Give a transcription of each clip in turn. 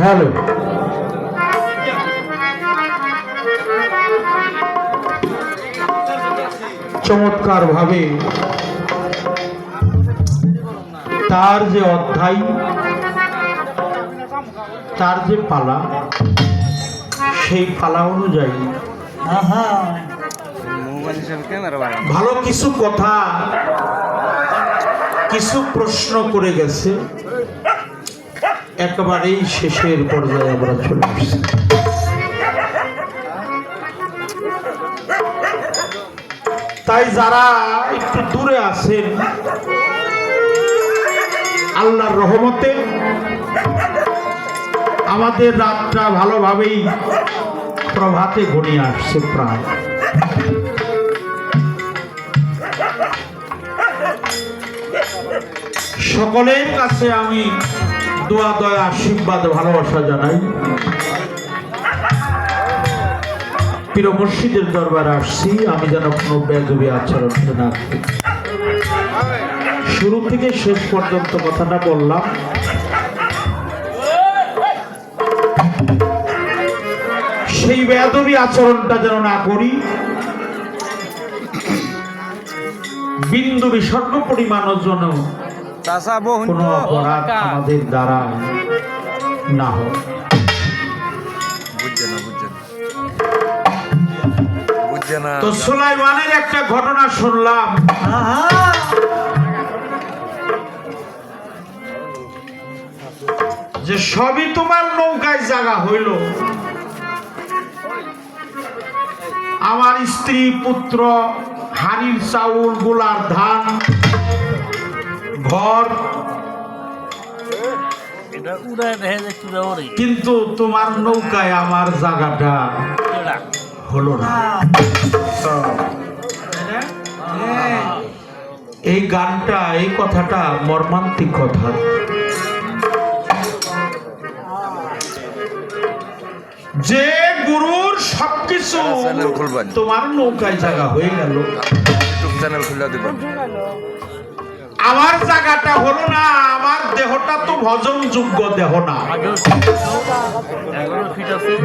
Hello, চমৎকার ভাবে তার যে অধ্যায়, তার যে পালা, সেই পালা অনুযায়ী ভালো কিছু কথা, কিছু প্রশ্ন করে গেছে। একেবারেই শেষের পর্যায়ে আমরা চলে আসছি। তাই যারা একটু দূরে আছেন, আল্লাহর রহমতে আমাদের রাতটা ভালোভাবেই প্রভাতে ঘনিয়ে আসছে প্রায়। সকলের কাছে আমি দোয়া দয়া আশীর্বাদ ভালোবাসা জানাই। পীর মুর্শিদের দরবারে আসছি, আমি যেন কোনো বেয়াদবি আচরণ না করি। শুরু থেকে শেষ পর্যন্ত কথাটা বললাম, সেই বেয়াদবি আচরণটা যেন না করি, বিন্দু বিসর্গ পরিমাণের জন্য কোনো অপরাধ আমাদের দ্বারা না হয়। তো সুলাইমানের একটা ঘটনা শুনলাম। যে সবই তোমার নৌকায় জায়গা হইল, আমার স্ত্রী পুত্র, হাড়ির চাউল, গোলার ধান, ঘর, কিন্তু তোমার নৌকায় আমার জায়গাটা হলো না। এই গানটা, এই কথাটা মর্মান্তিক কথা। যে গুরুর সবকিছু তোমার নৌকায় জায়গা হয়ে গেল, আমার জায়গাটা হলো না, আমার দেহটা তো ভজন যোগ্য দেহ না।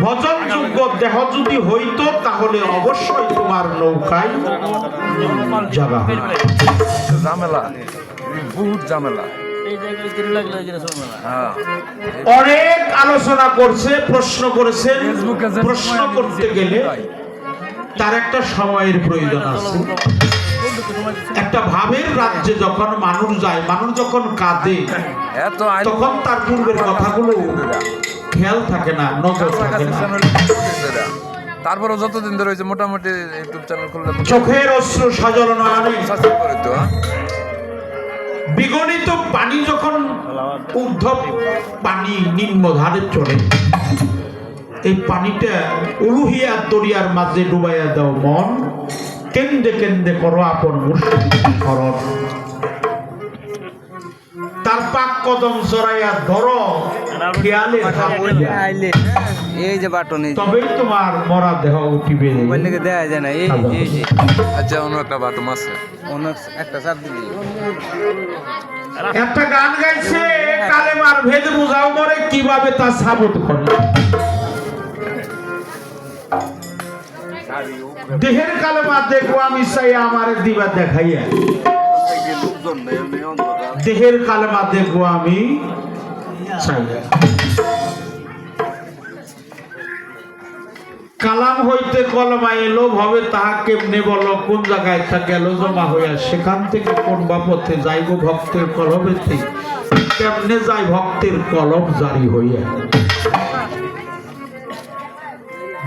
ভজন যোগ্য দেহ যদি হইতো তাহলে অবশ্যই তোমার নৌকায় জায়গা হয়। ঝামেলা, বহুত ঝামেলা। অনেক আলোচনা করছে, প্রশ্ন করেছেন। প্রশ্ন করতে গেলে তার একটা সময়ের প্রয়োজন আছে। একটা ভাবের রাজ্যে যখন মানুষ যায়, মানুষ যখন কাঁদে, তখন তার পূর্বের কথাগুলো খেয়াল থাকে না, নজর থাকে না। তারপরে যতদিন ধরে হয়েছে মোটামুটি ইউটিউব চ্যানেল খুললে চোখের অশ্রু সজল নয়নে বিগলিত পানি যখন ঊর্ধ্ব পানি নিম্নধারে চলে, এই পানিটা উলুহিয়া দরিয়ার মাঝে ডুবাইয়া দাও মন, কেন্দ্রে কেন্দ্রে করো আপন মুর্শিদ স্মরণ। তার পাক কদম জড়াইয়া ধরো খেয়ালে এই যে বাটন, তবেই তোমার মরা দেহ উঠিবে। দেয়া যায় না। এই যে আচ্ছা, অন্য একটা বাটন আছে, অন্য একটা চাপ দিবি। একটা গান গাইছে, কালেমার ভেদ বুঝাও করে কিভাবে তা সাবত করে। দেহের কালেমা দেখবো আমি চাই আমার দিবা দেখাইয়া, দেহের কালেমা দেখবো আমি চাই। কালাম হইতে কলমা এলো ভাবে তাহা কেমনে বলো, কোন জায়গায় তা গেল জমা হইয়া, সেখান থেকে কোন বাপথে যাইব ভক্তের কলমেতে, কেমনে যায় ভক্তের কলম জারি হইয়া।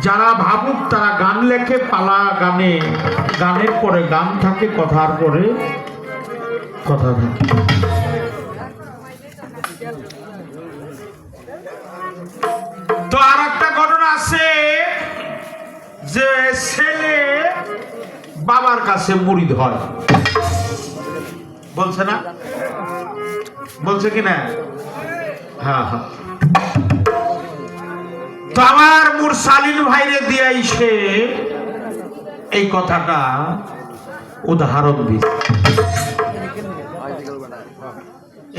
যারা ভাবুক তারা গান লেখে, পালা গানে, গানের পরে গান থাকে, কথার পরে কথা থাকে। তো আর একটা ঘটনা আছে যে ছেলে বাবার কাছে মুরিদ হয়, বলছে না, বলছে কিনা? হ্যাঁ হ্যাঁ। তো আমার মুরসালিন ভাইরে দিয়ে এসে এই কথাটা উদাহরণ দিচ্ছে।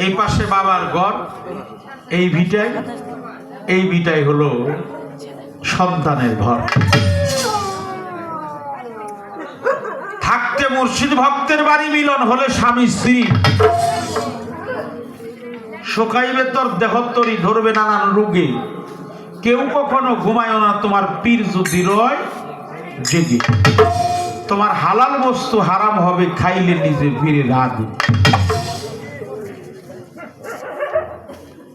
এই পাশে বাবার ঘর, এই ভিটায় এই বিটাই হলো সন্তানের ঘর। থাকতে মুর্শিদ ভক্তের বাড়ি, মিলন হলে স্বামী স্ত্রী। শোকাইবে তোর দেহত্তরি, ধরবে নানান রোগে। কেউ কখনো ঘুমায় না তোমার পীর যদি রয় জেগে। তোমার হালাল বস্তু হারাম হবে, খাইলে নিজে ফিরে রাগে।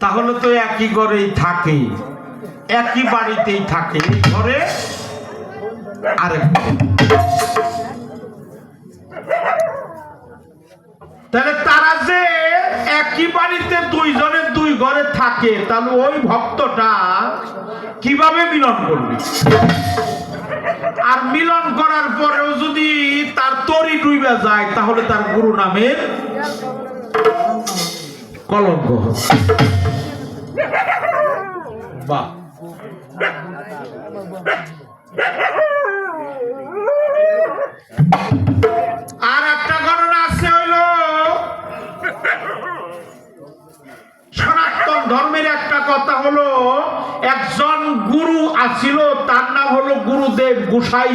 তাহলে তো একই ঘরেই থাকে, একই বাড়িতেই থাকে, ঘরে আরেক। তাহলে তারা যে একই বাড়িতে দুইজনের দুই ঘরে থাকে, তাহলে ওই ভক্তটা কিভাবে মিলন করবে? আর মিলন করার পরেও যদি তার তরি ডুবে যায়, তাহলে তার গুরু নামের কলঙ্ক হবে। বাহ, আর একটা ঘটনা আছে, হইল সনাতন ধর্মের একটা কথা হলো, একজন গুরু আছিল, তার নাম হলো গুরুদেব গোসাই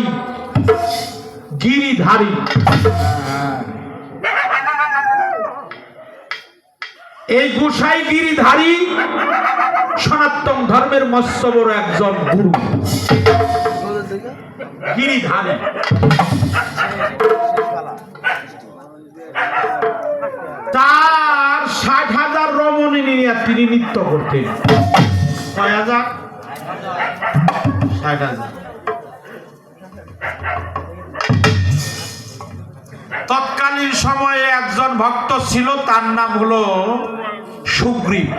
গিরিধারী। এই গোসাই গিরিধারী সনাতন ধর্মের মস্ত বড় একজন গুরু। গিরিধারী তার ৬০,০০০ রমণী নিয়ে তিনি নৃত্য করতেন। কয় হাজার? ৬০,০০০। তৎকালীন সময়ে একজন ভক্ত ছিল, তার নাম হলো সুগ্রীব।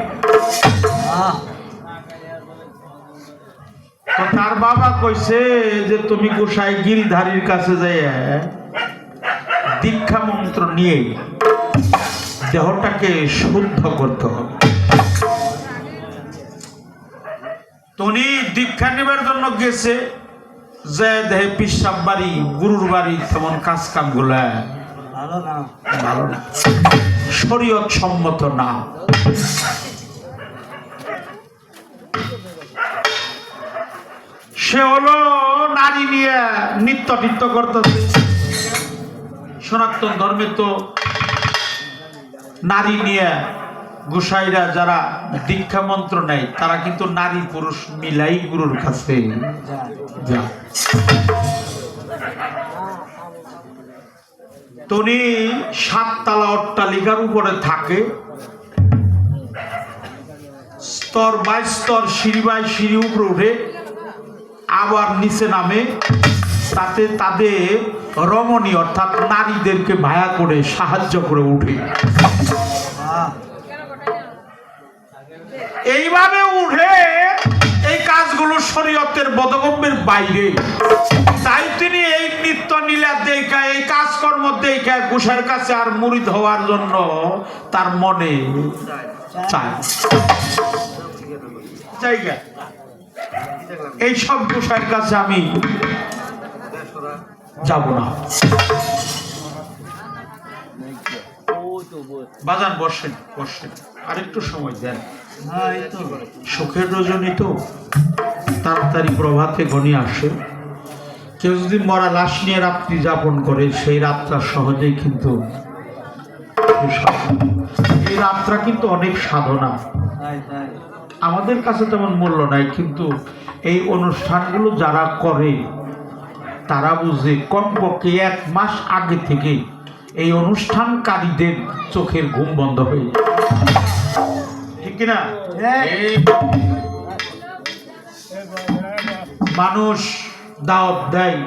তো তার বাবা কইছে যে তুমি গোসাই গিরিধারীর কাছে যাইয়া দীক্ষা মন্ত্র নিয়ে দেহটাকে শুদ্ধ করতে হবে। উনি দীক্ষা নেবার জন্য গেছে, যে দেহে পিসাব বাড়ি, গুরুর বাড়ি, তেমন কাজ কাম গুলা ভালো না, শরীয়ত সম্মত না। সে হলো নারী নিয়ে নিত্য নৃত্য করতেছে। সনাতন ধর্মে তো নারী নিয়ে গোসাইরা যারা দীক্ষা মন্ত্র নেয়, তারা কিন্তু নারী পুরুষ মিলাই গুরুর কাছে যায়। উনি ৭ তলা অট্টালিকার উপরে থাকে, স্তর বাই স্তর, সিঁড়ি বাই সিঁড়ি উপরে উঠে আবার নিচে নামে। তাতে তাদের রমণী অর্থাৎ নারীদেরকে ভায়া করে সাহায্য করে উঠে। এইভাবে উঠে এই কাজগুলো শরীয়তের বোধগম্যের বাইরে। তাই তিনি এই নৃত্য নীলা দেখা, এই কাজকর্ম দেখা গোসাইয়ের কাছে আর মুরিদ হওয়ার জন্য তার মনে চায়। এই সব গোসাইয়ের কাছে আমি যাব না। বাজান বসেন, বসেন, আর একটু সময় দেন। সুখের রজনী তো তাড়াতাড়ি প্রভাতে ঘনিয়ে আসে। কেউ যদি মরা লাশ নিয়ে রাত্রি যাপন করে, সেই রাতটা সহজেই কিন্তু, এই রাতটা কিন্তু অনেক সাধনা। আমাদের কাছে তেমন মূল্য নাই, কিন্তু এই অনুষ্ঠানগুলো যারা করে তারা বুঝে কমপক্ষে 1 মাস আগে থেকে এই অনুষ্ঠানকারীদের চোখের ঘুম বন্ধ হয়ে যায়, ঠিক কিনা? মানুষ দাওয়াত দেয়,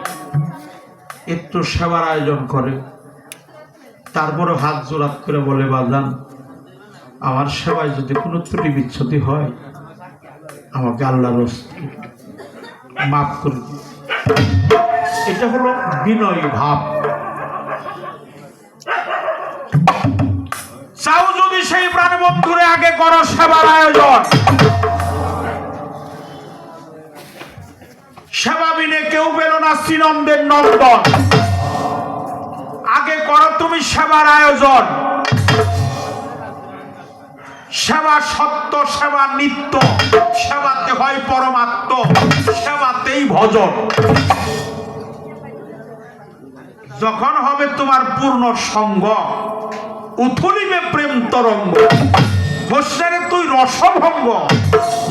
একটু সেবার আয়োজন করে, তারপরে হাত জোড়াত করে বলে, বাজান আমার সেবায় যদি কোনো ত্রুটি বিচ্ছুতি হয়, আমাকে আল্লাহর রাস্তায় মাফ করে দিন। এটা হলো বিনয়ী ভাব। চাও যদি সেই প্রাণবন্ধুরে আগে করো সেবার আয়োজন। সেবা বিনে কেউ পেল না শ্রীনন্দের নন্দন। আগে করো তুমি সেবার আয়োজন। সেবা সত্য, সেবা নিত্য, সেবাতে হয় পরমাত্ম, সেবাতেই ভজন। যখন হবে তোমার পূর্ণ সঙ্গ, উথলিবে প্রেম তরঙ্গ। হোসরে তুই রসভঙ্গ,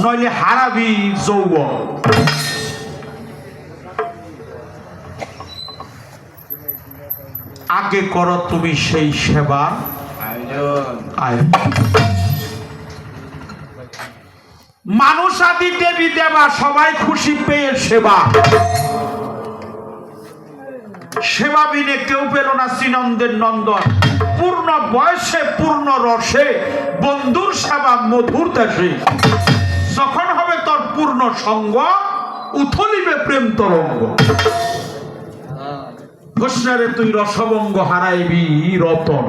নইলে হারাবি যৌবন। আগে করো তুমি সেই সেবা আয়োজন। মানুষ আদি দেবী দেবা সবাই খুশি পেয়ে সেবা, সেবা বিনে কেউ পেল না শ্রীনন্দের নন্দন। পূর্ণ বয়সে পূর্ণ রসে বন্ধুর সেবা মধুর দেশে। যখন হবে তোর পূর্ণ সঙ্গ, উথলিবে প্রেম তরঙ্গ। ঘোষণারে তুই রসভঙ্গ, হারাইবি রতন।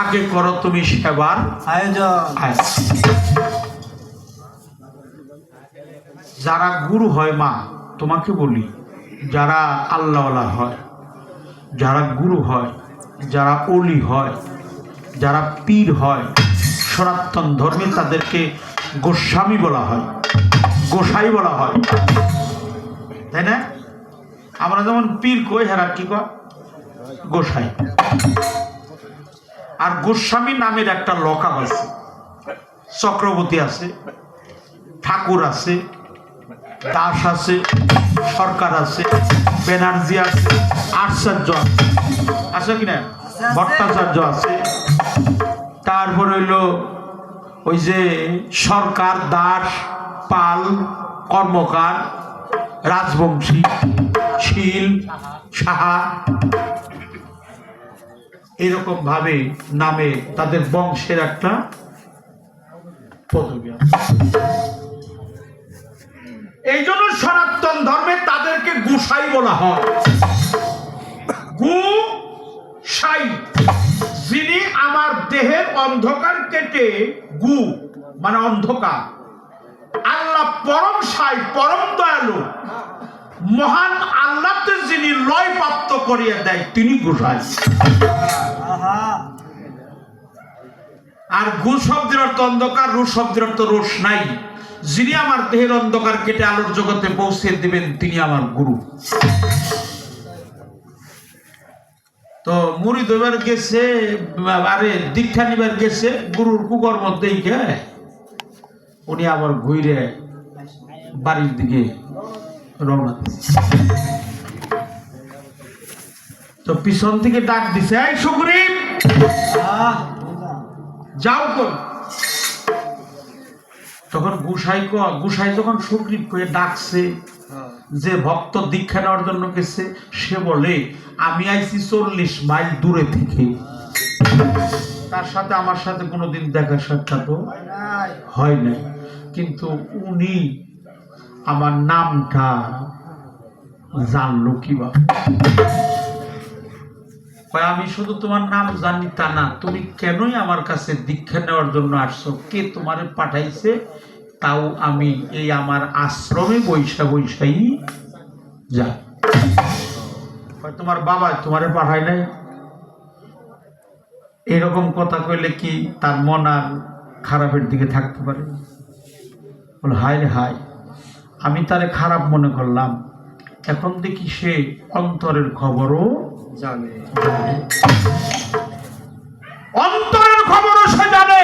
আগে করো তুমি সেবার আয়োজন। যারা গুরু হয় মা, তোমাকে বলি, যারা আল্লাহওয়ালা হয়, যারা গুরু হয়, যারা ওলি হয়, যারা পীর হয়, সনাতন ধর্মে তাদেরকে গোস্বামী বলা হয়, গোসাই বলা হয়, তাই না? আমরা যেমন পীর কই, হেরা কি কয়? গোসাই। আর গোস্বামী নামের একটা লকাব আছে, চক্রবর্তী আছে, ঠাকুর আছে, দাস আছে, সরকার আছে, ব্যানার্জি আছে, আচার্য আছে কিনা, ভট্টাচার্য আছে, তারপর হইল ওই যে সরকার, দাস, পাল, কর্মকার, রাজবংশী, শীল, সাহা, এরকম ভাবে নামে তাদের বংশের একটা পদবী আছে। এই জন্য সনাতন ধর্মে তাদেরকে গোসাই বলা হয়। গোসাই, যিনি আমার দেহের অন্ধকার কেটে, গু মানে অন্ধকার, আল্লাহ পরম সাই, পরম দয়ালু, মহান আল্লাহকে যিনি লয় প্রাপ্ত করিয়া দেয়, তিনি গোসাই। আর গু শব্দের অর্থ অন্ধকার, রু শব্দের অর্থ রোষ নাই। যিনি আমার দেহের অন্ধকার কেটে আলোর জগতে পৌঁছে দিবেন, তিনি আমার গুরু। তো মুরিদ হইবার গেছে, আরে দীক্ষা নিবার গেছে, গুরুর কুকর মধ্যেই গে উনি আবার ঘুরে বাড়ির দিকে রওনা দিচ্ছে। তো পিছন থেকে ডাক দিছে, এই সুগ্রীব যাও কই। তখন গুসাই যখন সুগ্রীব করে ডাকছে, যে ভক্ত দীক্ষা নেওয়ার জন্য গেছে, সে বলে আমি আইছি 40 মাইল দূরে থেকে, তার সাথে আমার সাথে কোনোদিন দেখা সাক্ষাৎ হয় নাই, কিন্তু উনি আমার নামটা জানলো কিভাবে? আমি শুধু তোমার নাম জানি তা না, তুমি কেনই আমার কাছে দীক্ষা নেওয়ার জন্য আসছো, কে তোমারে পাঠাইছে তাও আমি এই আমার আশ্রমে বৈশাই যা। তোমার বাবা তোমারে পাঠায় নাই? এরকম কথা কইলে কি তার মন আর খারাপের দিকে থাকতে পারে? বল হায় রে হায়, আমি তারে খারাপ মনে করলাম, এখন দেখি সে অন্তরের খবরও জানে, অন্তরের খবরও সে জানে।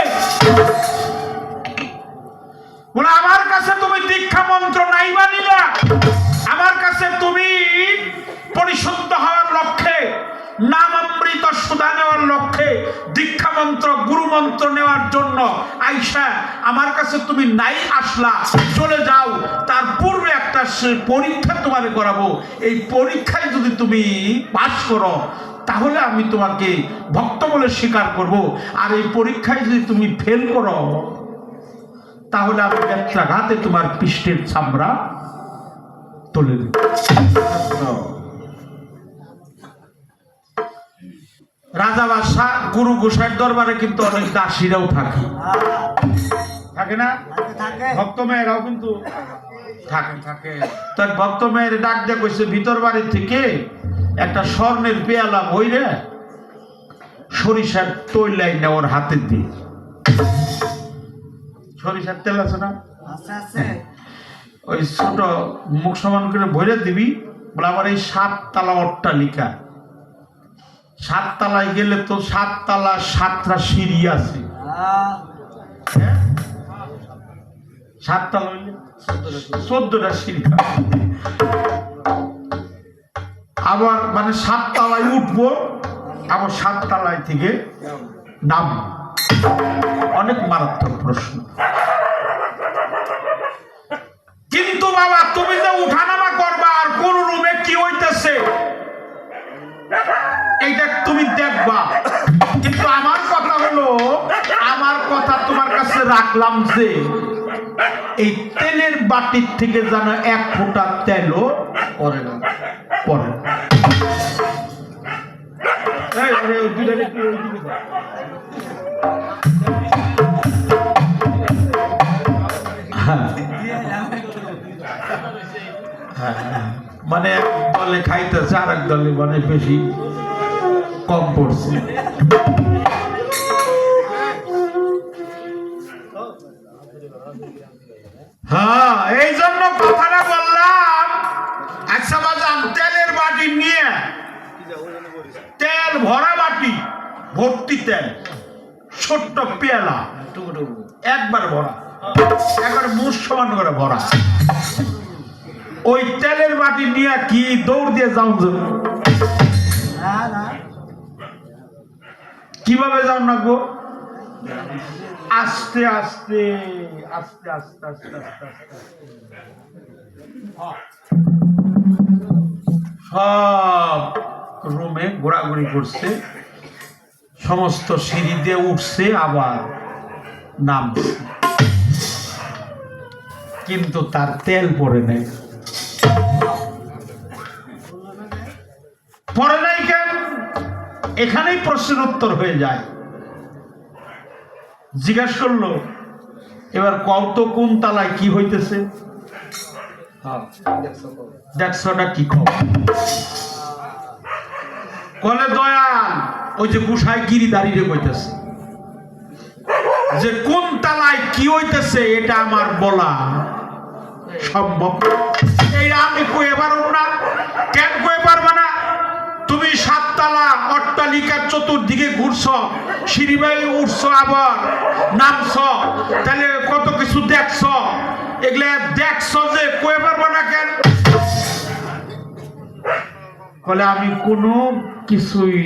বলে আমার কাছে তুমি দীক্ষা মন্ত্র নাই মানিলা, আমার কাছে তুমি পরিশুদ্ধ হওয়ার লক্ষ্যে, নাম অমৃত সুধা নেওয়ার লক্ষ্যে, দীক্ষা মন্ত্র গুরু মন্ত্র নেওয়ার জন্য আইসা আমার কাছে তুমি নাই আসলা, চলে যাও। তার পূর্বে একটা পরীক্ষা তোমাকে করাবো, এই পরীক্ষায় যদি তুমি পাস করো তাহলে আমি তোমাকে ভক্ত বলে স্বীকার করব, আর এই পরীক্ষায় যদি তুমি ফেল করো তাহলে আমি ব্যত্রাঘাতে তোমার পৃষ্ঠের চামড়া তুলে দেব। রাজা বাদশাহ গুরু গোসাইয়ের দরবারে কিন্তু অনেক দাসীরাও থাকে না? ভক্ত মেয়েরাও কিন্তু থাকে। তার ভক্ত মেয়ের ডাক দিয়ে কইছে, ভিতর বাড়ি থেকে একটা স্বর্ণের পেয়ালা বইরে সরিষার তৈল লাইনে ওর হাতে দিয়ে সরিষার তেল আছে না, ওই ছোট মুখ সমান করে ভরে দিবি। বলে আমার এই 7 তলা অট্টালিকা, 7 তলায় গেলে তো 7 তলা 7টা সিঁড়ি আছে। 7 তলা হইলে 14টা সিঁড়ি। আবার মানে 7 তলায় উঠবো, আবার 7 তলায় থেকে নাম। অনেক মারাত্মক প্রশ্ন। কিন্তু বাবা তুমি যে উঠানামা করবা আর কোন রুমে কি হইতেছে এইটা তুমি দেখবা। কিন্তু আমার কথা হলো, আমার কথা তোমার কাছে রাখলাম যে এই তেলের বাটির থেকে যেন 1 ফোঁটা তেলও পড়ে না। মানে এক দলে খাইতেছে আর এক দলে মানে বেশি কম পড়ছে। হ্যাঁ, এই জন্য কথাটা বললাম। আচ্ছা বাজান, তেলের বাটি নিয়ে, তেল ভরা বাটি ভর্তি তেল, ছোট্ট পেয়ালা একবার ভরা, একবার মুখ সমান করে ভরা, ওই তেলের বাটি নিয়ে কি দৌড় দিয়ে যাও? কিভাবে যাও না গো? আস্তে আস্তে আস্তে আস্তে আস্তে আস্তে আস্তে সব রুমে ঘোরাঘুরি করছে, সমস্ত সিঁড়ি দিয়ে উঠছে, আবার নামছে, কিন্তু তার তেল পড়ে নাই। পড়ে নাই কেন? এখানেই প্রশ্নের উত্তর হয়ে যায়। জিজ্ঞাসা করলো, এবার কত কোন তালায় কি হইতেছে? দেখছোটা কি খবর? কলে দয়াল ওই যে গুসাই গিরি দাঁড়িয়ে কইতেছে যে কোন তালায় কি হইতেছে এটা আমার বলা সম্ভব। এইটা আমি কয়ে পারব না। কেন কয়ে পারবা না? তুমি 7 তলা অট্টালিকার চতুর্দিকে ঘুরছ, সিঁড়ি বেয়ে উঠছ, আবার নামছ, তাহলে কত কিছু দেখছ। এগুলা দেখছ যে কয়ে পারবা না কেন? বলে আমি কোনো কিছুই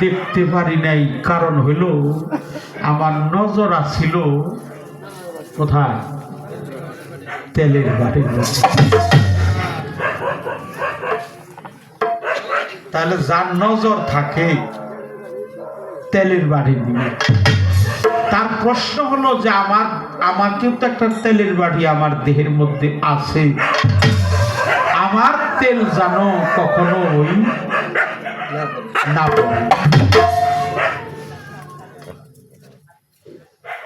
দেখতে পারি নাই, কারণ হইল আমার নজর আছিল কোথায়? তেলের বাটির মধ্যে। তাহলে যার নজর থাকে তেলের বাটির দিকে, তার প্রশ্ন হলো যে আমাকেও তো একটা তেলের বাটি আমার দেহের মধ্যে আছে, আমার তেল জানো কখনো না পড়ে।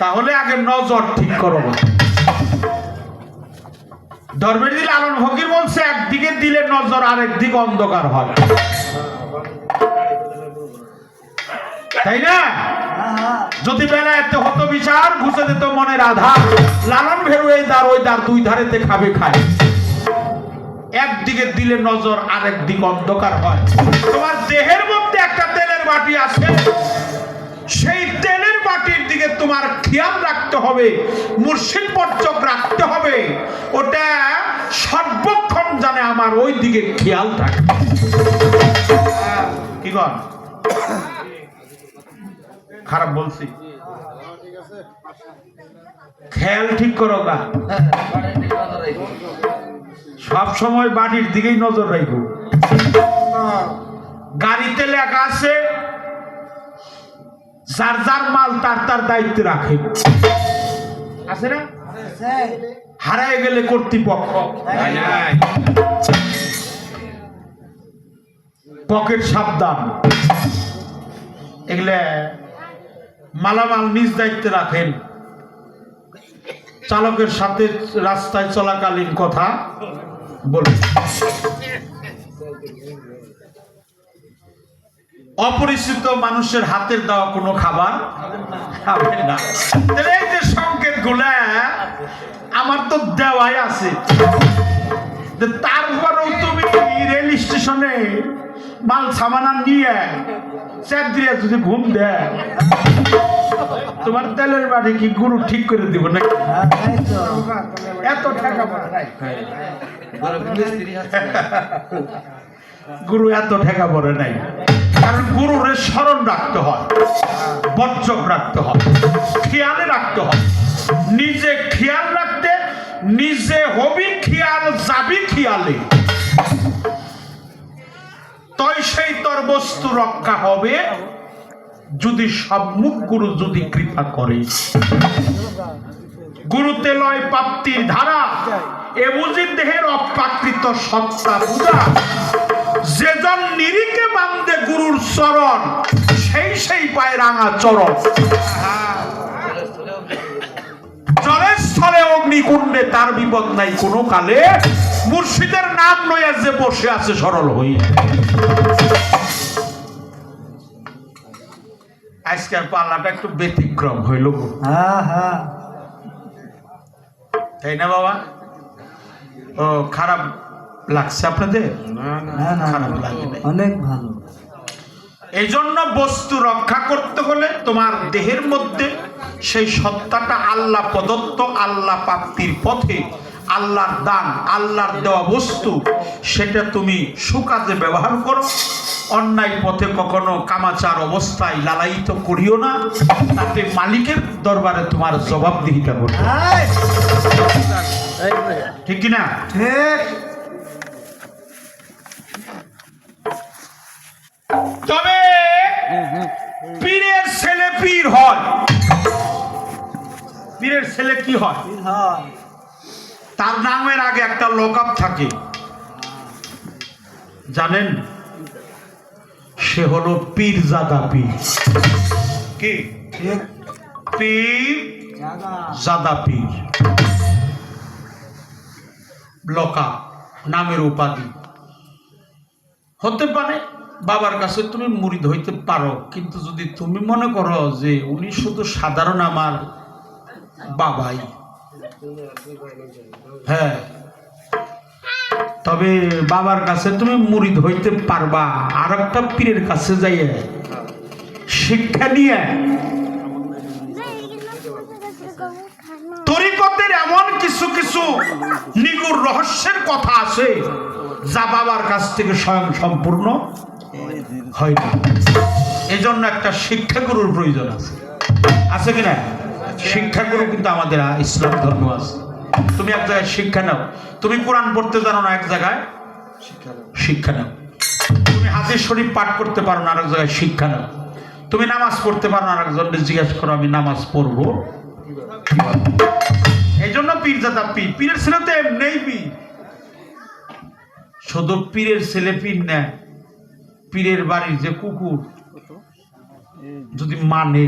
তাহলে আগে নজর ঠিক করো। ধর্মের লালন ফকির বলছে একদিকে দিলে নজর আরেক দিক অন্ধকার হয়, তাই না? যদি বেলায়েতে হতো বিচার, ঘুষে দিত মনের আধার, লালন ভেরু এই দ্বার ওই দ্বার, 2 ধারেতে খাবে খায়। একদিকে দিলে নজর আরেক দিক অন্ধকার হয়। তোমার দেহের মধ্যে একটা তেলের বাটি আছে, সেই তেলের বাটির দিকে তোমার খেয়াল রাখতে হবে, মুর্শিদ পর্যক রাখতে হবে। ওটা সর্বক্ষণ জানে আমার ওই দিকে খেয়াল থাকে। কি কর খারাপ বলছি? খেয়াল ঠিক করো গা, সব সময় বাড়ির দিকেই নজর রাখবো। গাড়িতে লেখা আছে যার যার মাল তার তার দায়িত্বে রাখে, আছে না? হারায় গেলে কর্তৃপক্ষ, পকেট সাবধান। এগুলা মালামাল নিজ দায়িত্বে রাখেন। চালকের সাথে রাস্তায় চলাকালীন কথা বলুন। অপরিচিত মানুষের হাতের দেওয়া কোনো খাবার খাবেন না। এই যে সংকেত গুলা আমার তো দেওয়াই আছে, তারপরেও তুমি রেল স্টেশনে মাল সামানা নিয়ে চাকরিয়া যদি ঘুম দেয়, তোমার তেলের বাড়ি কি গুরু ঠিক করে দিব নাকি? এত টাকা গুরু এত ঠেকা পড়ে নাই, কারণ গুরুর স্মরণ রাখতে হয়, বর্জক রাখতে হয়, খেয়ালে রাখতে হয়। নিজে খেয়াল রাখতে, নিজে হবি খেয়াল, যাবি খেয়ালে, তই সেই তোর বস্তু রক্ষা হবে, যদি সম্মুখ গুরু যদি কৃপা করে। গুরুতে লয় প্রাপ্তির ধারা, এ বুঝি দেহের অপ্রাকৃত সত্তা বুঝা। যেজন নিরিকে বান্ধে গুরুর চরণ, সেই পায় রাঙা চরণ। জলের স্থলে অগ্নিকুণ্ডে তার বিপদ নাই কোনো কালে, মুর্শিদের নাম লইয়া যে বসে আছে সরল হই। আজকের পাল্লাটা একটু ব্যতিক্রম হইল, তাই না বাবা? ও খারাপ লাগছে আপনাদের? খারাপ লাগে না, অনেক ভালো। এই জন্য বস্তু রক্ষা করতে হলে তোমার দেহের মধ্যে সেই সত্তাটা আল্লাহ প্রদত্ত, আল্লাহ প্রাপ্তির পথে, আল্লাহর দান, আল্লাহর দেওয়া বস্তু, সেটা তুমি সুকাজে ব্যবহার করো। অন্যায় পথে কখনো কামাচার অবস্থায় লালায়িত করিও না, তাতে মালিকের দরবারে তোমার জবাবদিহিতা করবে। ঠিক কিনা? ঠিক। তবে পীরের ছেলে পীর হয়। পীরের ছেলে কি হয়? তার নামের আগে একটা লকআপ থাকে, জানেন? সে হলো পীরজাদা পীর। কি? পীরজাদা পীর, লকআপ, নামের উপাধি। হতে পারে বাবার কাছে তুমি মুরিদ হইতে পারো, কিন্তু যদি তুমি মনে করো যে উনি শুধু সাধারণ আমার বাবাই, হ্যাঁ, তবে বাবার কাছে তুমি মুরিদ হইতে পারবা। আর একটা পীরের কাছে যাইয়ে শিক্ষা নিয়ে তরিকতের এমন কিছু কিছু নিগুড় রহস্যের কথা আছে যা বাবার কাছ থেকে স্বয়ং সম্পূর্ণ হয়নি। এই জন্য একটা শিক্ষাগুরুর প্রয়োজন আছে, আছে কিনা? শিক্ষাগুরু কিন্তু আমাদের ইসলাম ধর্ম আছে। তুমি এক জায়গায় শিক্ষা নাও, তুমি কোরআন পড়তে জানো না, এক জায়গায় শিক্ষা নাও। তুমি হাদিস শরীফ পাঠ করতে পারো না, আরেক জায়গায় শিক্ষা নাও। তুমি নামাজ পড়তে পারো না, আরেকজনকে জিজ্ঞাসা করো আমি নামাজ পড়বো। এই জন্য পীরজাদা পীর। পীরের ছেলে তো এমনিই পীর, শুধু পীরের ছেলে পীর না, পীরের বাড়ির যে কুকুর যদি মানে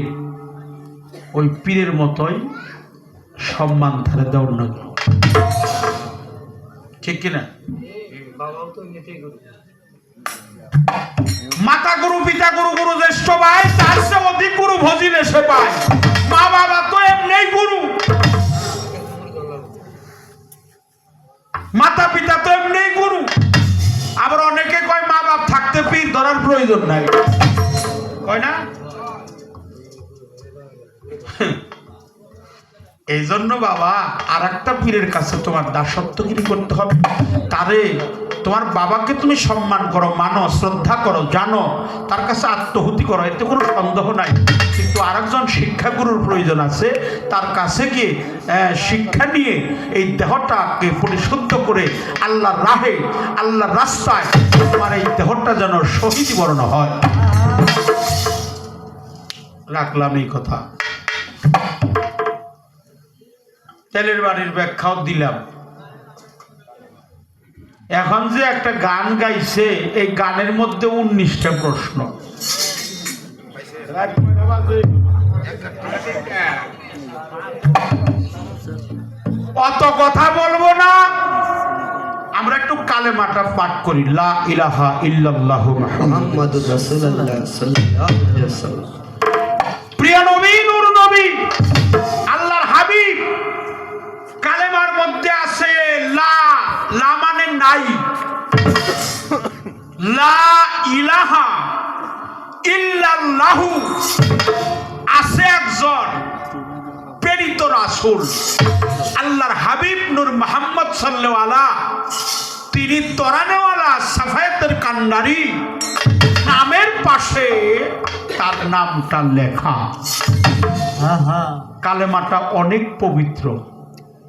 ওই পীরের মতোই সম্মান ধারে দেওয়ার না, ঠিক কিনা? মাতা গুরু, পিতা গুরু, গুরু জ্যেষ্ঠ ভাই, তার চেয়ে অধিক গুরু ভজিলে সে পায়। মা বাবা তো এমনি গুরু, মাতা পিতা তো এমনি গুরু। আবার অনেকে কয় মা বাপ থাকতে পীর ধরার প্রয়োজন নাই, কয় না? এই জন্য বাবা আর একটা পীরের কাছে তোমার দাসত্বগিরি করতে হবে। তারে, তোমার বাবাকে তুমি সম্মান করো, মানো, শ্রদ্ধা করো, জানো, তার কাছে আত্মহুতি করো, এতে কোনো সন্দেহ নাই। কিন্তু আরেকজন শিক্ষাগুরুর প্রয়োজন আছে, তার কাছে গিয়ে শিক্ষা নিয়ে এই দেহটাকে পরিশুদ্ধ করে আল্লাহর রাহে, আল্লাহর রাস্তায় তোমার এই দেহটা যেন শহীদ বরণ হয়। রাখলাম এই কথা। তেলের বাড়ির ব্যাখ্যাও দিলাম। এখন যে একটা গান গাইছে, এই গানের মধ্যে 19টা প্রশ্ন। অত কথা বলবো না, আমরা একটু কালেমাটা পাঠ করি। লা ইলাহা ইল্লাল্লাহু মুহাম্মাদুর রাসূলুল্লাহ সাল্লাল্লাহু আলাইহি ওয়াসাল্লাম। প্রিয় নবী, নূর নবী, আল্লাহর হাবিব চাই লা ইলাহা ইল্লাল্লাহু আছে একজন প্রেরিত রাসূল আল্লাহর হাবিব নূর মুহাম্মদ সাল্লাল্লাহু আলাইহি তিনি তরানেওয়ালা সাফায়েতের কান্ডারি নামের পাশে তার নামটা লেখা। কালেমাটা অনেক পবিত্র,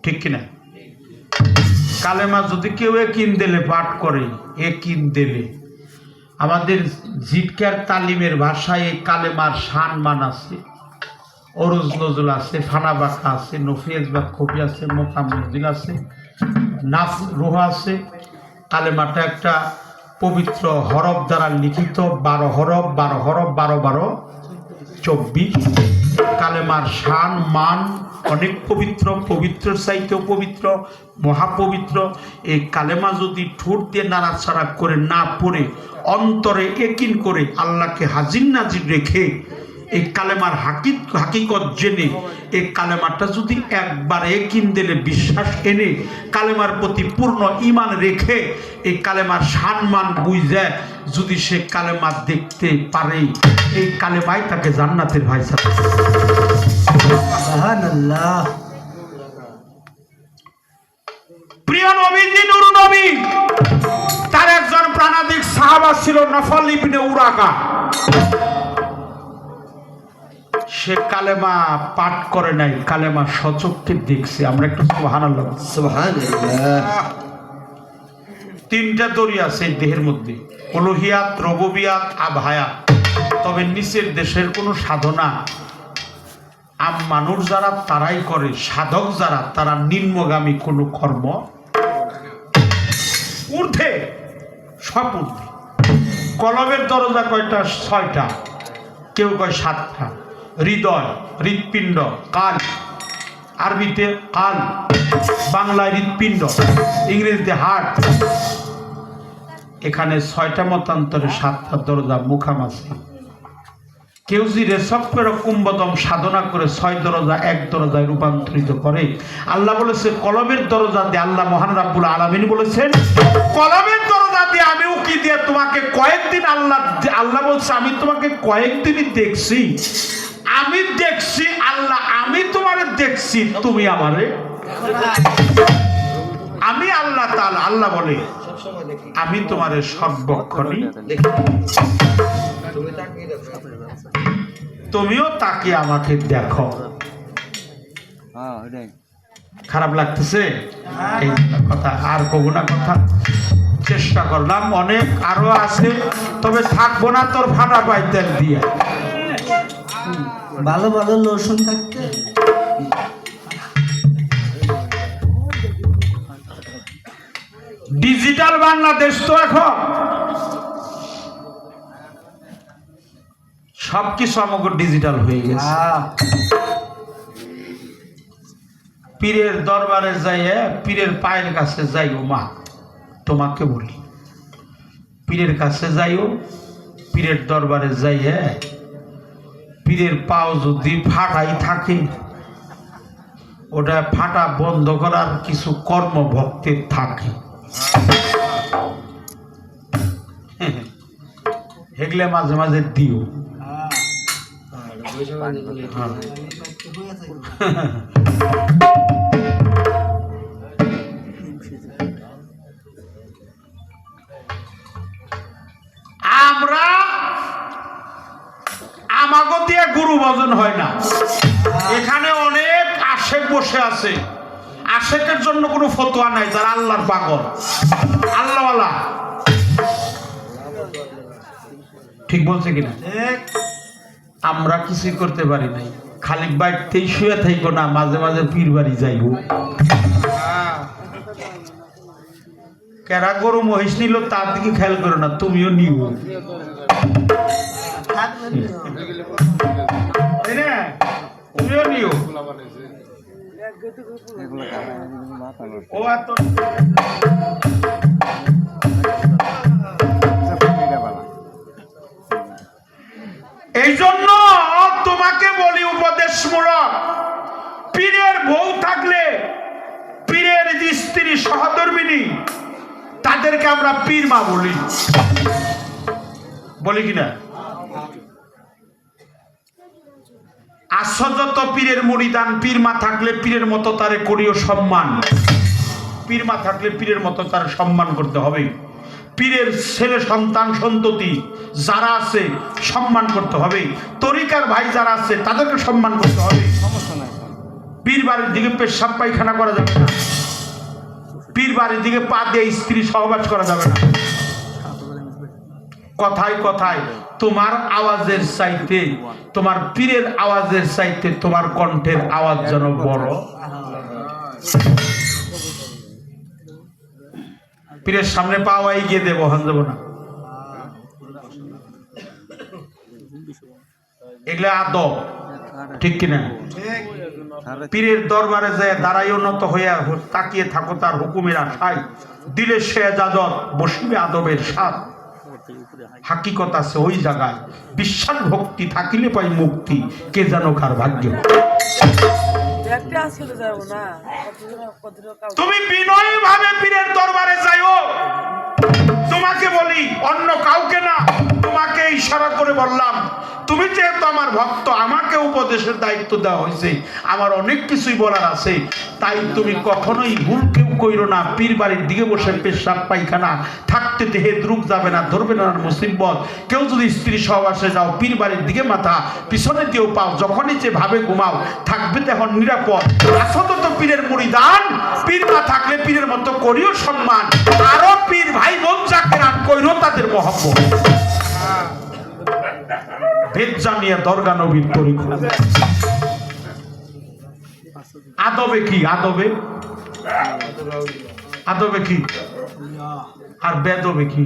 ঠিক কিনা? কালেমা যদি কেউ একিন দিলে পাঠ করে, একিন দিলে আমাদের জিটকার তালিমের ভাষায় এই কালেমার সম্মান আছে, অরুজ নজরুল আছে, ফানা বাঁকা আছে, নফিয়াজ বা খবি আছে, মোকাম নজরুল আছে, নাফ রুহ আছে। কালেমাটা একটা পবিত্র হরফ দ্বারা লিখিত, 12 হরফ, 12 হরফ, 12 12 24। কালেমার শান মান অনেক পবিত্র, পবিত্রের চাইতেও পবিত্র, মহাপবিত্র। এই কালেমা যদি ঠোঁট দিয়ে নাড়াচাড়া করে না পড়ে অন্তরে একিন করে আল্লাহকে হাজির নাজির রেখে এই কালেমার হাকিকত জেনে এই কালেমাটা যদি একবার একিন দিলে বিশ্বাস এনে কালেমার প্রতি পূর্ণ ঈমান রেখে এই কালেমার সম্মান বুঝে যদি সে কালেমা দেখতে পারে, এই কালেমাই তাকে জান্নাতের ভাইসা। সুবহানাল্লাহ। প্রিয় নবীজি নূর নবী, তার একজন প্রাণাধিক সাহাবা ছিল নফল ইবনে উরাকা। সে কালেমা পাঠ করে নাই, কালেমা সচক্ষে দেখছে। আমরা একটু সুবহানাল্লাহ। সুবহানাল্লাহ। 3টা দড়ি আছে এই দেহের মধ্যে, উলুহিয়াত, রুবুবিয়াত, আবহায়াত। তবে নিচের দেশের কোনো সাধনা আম মানুষ যারা তারাই করে, সাধক যারা তারা নিম্নগামী কোনো কর্ম ঊর্ধ্বে, সব ঊর্ধ্বে। কলবের দরজা কয়টা? 6টা, কেউ কয় 7টা। হৃদয়, হৃৎপিণ্ড, কাল, আরবিতে কাল, বাংলায় হৃৎপিণ্ড, ইংরেজিতে হার্ট। এখানে 6টা মতান্তরে 7টা দরজা মুখামাছি। কেউ যদি রেসপ্পের কুম্ভদম সাধনা করে 6 দরজা 1 দরজায় রূপান্তরিত করে। আল্লাহ বলেছে কলমের দরজা দিয়ে, আল্লাহ মহান রাব্বুল আলামিন বলেছেন কলমের দরজা দিয়ে আমি উকি দিয়ে তোমাকে কয়েকদিন, আল্লাহ বলছে আমি তোমাকে কয়েকদিনই দেখছি, আমি দেখছি আল্লাহ, আমি তোমারে দেখছি, তুমি আমারে। আমি আল্লাহ তাআলা, আল্লাহ বলে আমি তোমারে সর্বক্ষণই, তুমিও তাকে আমাকে দেখো। খারাপ লাগতেছে এই কথা? আর কব না কথা, চেষ্টা করলাম, অনেক আরো আছে, তবে থাকবো না তোর ফাটা পাইতেন দিয়ে। ভালো ভালো লোশন থাকতে ডিজিটাল বাংলাদেশ তো এখন সবকিছু আমাকে ডিজিটাল হয়ে গেছে। পীরের দরবারে যাইয়ে পীরের পায়ের কাছে যাইও, মা তোমাকে বলি, পীরের কাছে যাইও, পীরের দরবারে যাইয়ে পীরের পাও যদি ফাটাই থাকে, ওটা ফাটা বন্ধ করার কিছু কর্ম ভক্তের থাকে, হেগলে মাঝে মাঝে দিও। আমরা আমাগো দিয়ে গুরু ভজন হয় না। এখানে অনেক আশেক বসে আছে, আশেকের জন্য কোনো ফতোয়া নাই, যারা আল্লাহর পাগল, আল্লাহওয়ালা। ঠিক বলছে কিনা? আমরা কিছুই করতে পারি নাই, খালি বাড়িতেই শুয়ে থাকবো না, মাঝে মাঝে পীর বাড়ি যাইব। কেরা গরু মহিষ নিল তার দিকে খেয়াল করো না, তুমিও নিব, তুমিও নিও। ও এত এই জন্য তোমাকে বলি উপদেশমূলক, পীরের বউ থাকলে, পীরের স্ত্রী সহধর্মিনী, তাদেরকে আমরা পীর মা বলি, বলি কিনা? আশ্চর্যত পীরের মুরিদান, পীর মা থাকলে পীরের মতো তারে করিও সম্মান। পীর মা থাকলে পীরের মতো তার সম্মান করতে হবে। পীরের ছেলে সন্তান সন্ততি যারা আছে সম্মান করতে হবে। তরিকার ভাই যারা আছে তাদেরকে সম্মান করতে হবে। পীর বাড়ির দিকে পেশাব পায়খানা করা যাবে না, পীর বাড়ির দিকে পা দিয়ে স্ত্রী সহবাস করা যাবে না। কথায় কথায় তোমার আওয়াজের চাইতে, তোমার পীরের আওয়াজের চাইতে তোমার কণ্ঠের আওয়াজ যেন বড়। পীরের সামনে পাওয়াই গিয়ে দেবো, হান দেবো না। এগুলো আদব, ঠিক কিনা? পীরের দরবারে যায় দাঁড়াইও নত হইয়া তাকিয়ে থাকো তার হুকুমের আশায়, দিলে সে এজাজত বসিবে আদবের স্বাদ। হাকিকত আছে ওই জায়গায়, বিশ্বাস ভক্তি থাকিলে পাই মুক্তি, কে জানো কার ভাগ্য। তুমি বিনয় ভাবে পীরের দরবারে যাইও। তোমাকে বলি, অন্য কাউকে না, তোমাকে ইশারা করে বললাম, তুমি যেহেতু আমার ভক্ত, আমাকে উপদেশের দায়িত্ব দেওয়া হয়েছে, আমার অনেক কিছুই বলার আছে, তাই তুমি কখনোই ভুল কেউ কইরো না। পীর বাড়ির দিকে বসে পেশাব পায়খানা থাকতে দেহে দ্রুপ যাবে না, ধরবে না মুসিবত। কেউ যদি স্ত্রী সহবাসে যাও, পীর বাড়ির দিকে মাথা পিছনে দিয়েও পাও, যখনই যে ভাবে ঘুমাও, থাকবে তখন নিরাপদ। আসলে তো পীরের মুরিদান, পীর মা থাকলে পীরের মতো করিও সম্মান। আরো পীর ভাই বোন যাকে রান কইরো তাদের মহব্বত। ভেদ জানিয়া দরগা নবীর তরিকা। আদবে কি? আদবে আদবে কি? আর বেদবে কি?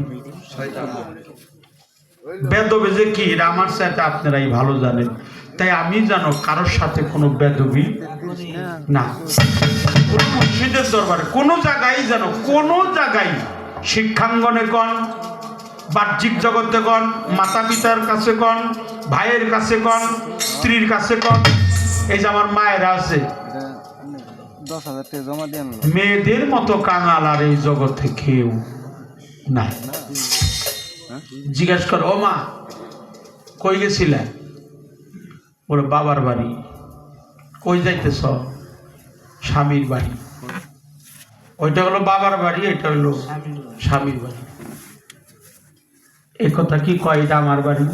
বেদবে যে কি, এটা আমার সাথে আপনারাই ভালো জানেন। তাই আমি জানো কারোর সাথে কোনো বেদবি না। কোন মুর্শিদের দরবারে কোনো জায়গায় জানো, কোনো জায়গায় শিক্ষাঙ্গনে গণ, বাহ্যিক জগতে গণ, মাতা পিতার কাছে গণ, ভাইয়ের কাছে গণ, স্ত্রীর কাছে গণ, এই যে আমার মায়েরা আছে, 10,000 টাকা জমা দেন, মেয়েদের মতো কাঙাল আর এই জগতে কেউ নাই। জিজ্ঞাসা কর, ও মা কই গেছিলে? ওর বাবার বাড়ি। কই যাইতেছ? স্বামীর বাড়ি। ওইটা হলো বাবার বাড়ি, এটা হলো স্বামীর বাড়ি। এই কথা কি কয়? এটা আমার বাড়ি।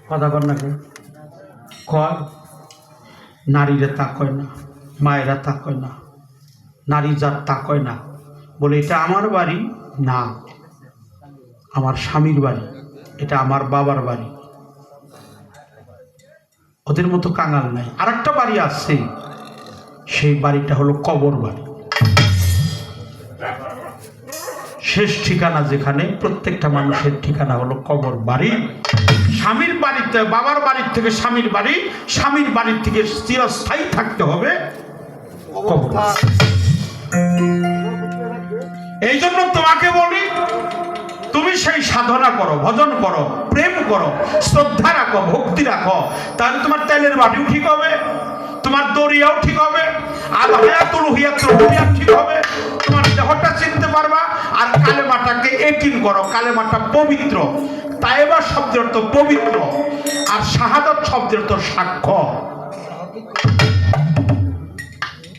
কথা কর না কয়। নারীরা তা কয় না, মায়েরা তা কয় না, নারী জাত তা কয় না, বলে এটা আমার বাড়ি না, আমার স্বামীর বাড়ি, এটা আমার বাবার বাড়ি। ওদের মতো কাঙাল নাই। আর একটা বাড়ি আছে, সেই বাড়িটা হলো কবর বাড়ি। শেষ ঠিকানা যেখানে, প্রত্যেকটা মানুষের ঠিকানা হলো কবর বাড়ি। স্বামীর বাড়িতে, বাবার বাড়ির থেকে স্বামীর বাড়ি, স্বামীর বাড়ির থেকে চিরস্থায়ী থাকতে হবে কবর। এই জন্য তোমাকে বলি, তুমি সেই সাধনা করো, ভজন করো, প্রেম করো, শ্রদ্ধা রাখো, ভক্তি রাখো, তাহলে তোমার তেলের বাটিও ঠিক হবে, তোমার দরিয়াও ঠিক হবে, আর ঠিক হবে, তোমার দেহটা চিনতে পারবা। আর কালেমাটাকে একিন করো, কালেমাটা পবিত্র। তাইবা শব্দের অর্থ পবিত্র, আর শাহাদাত শব্দের অর্থ সাক্ষ্য।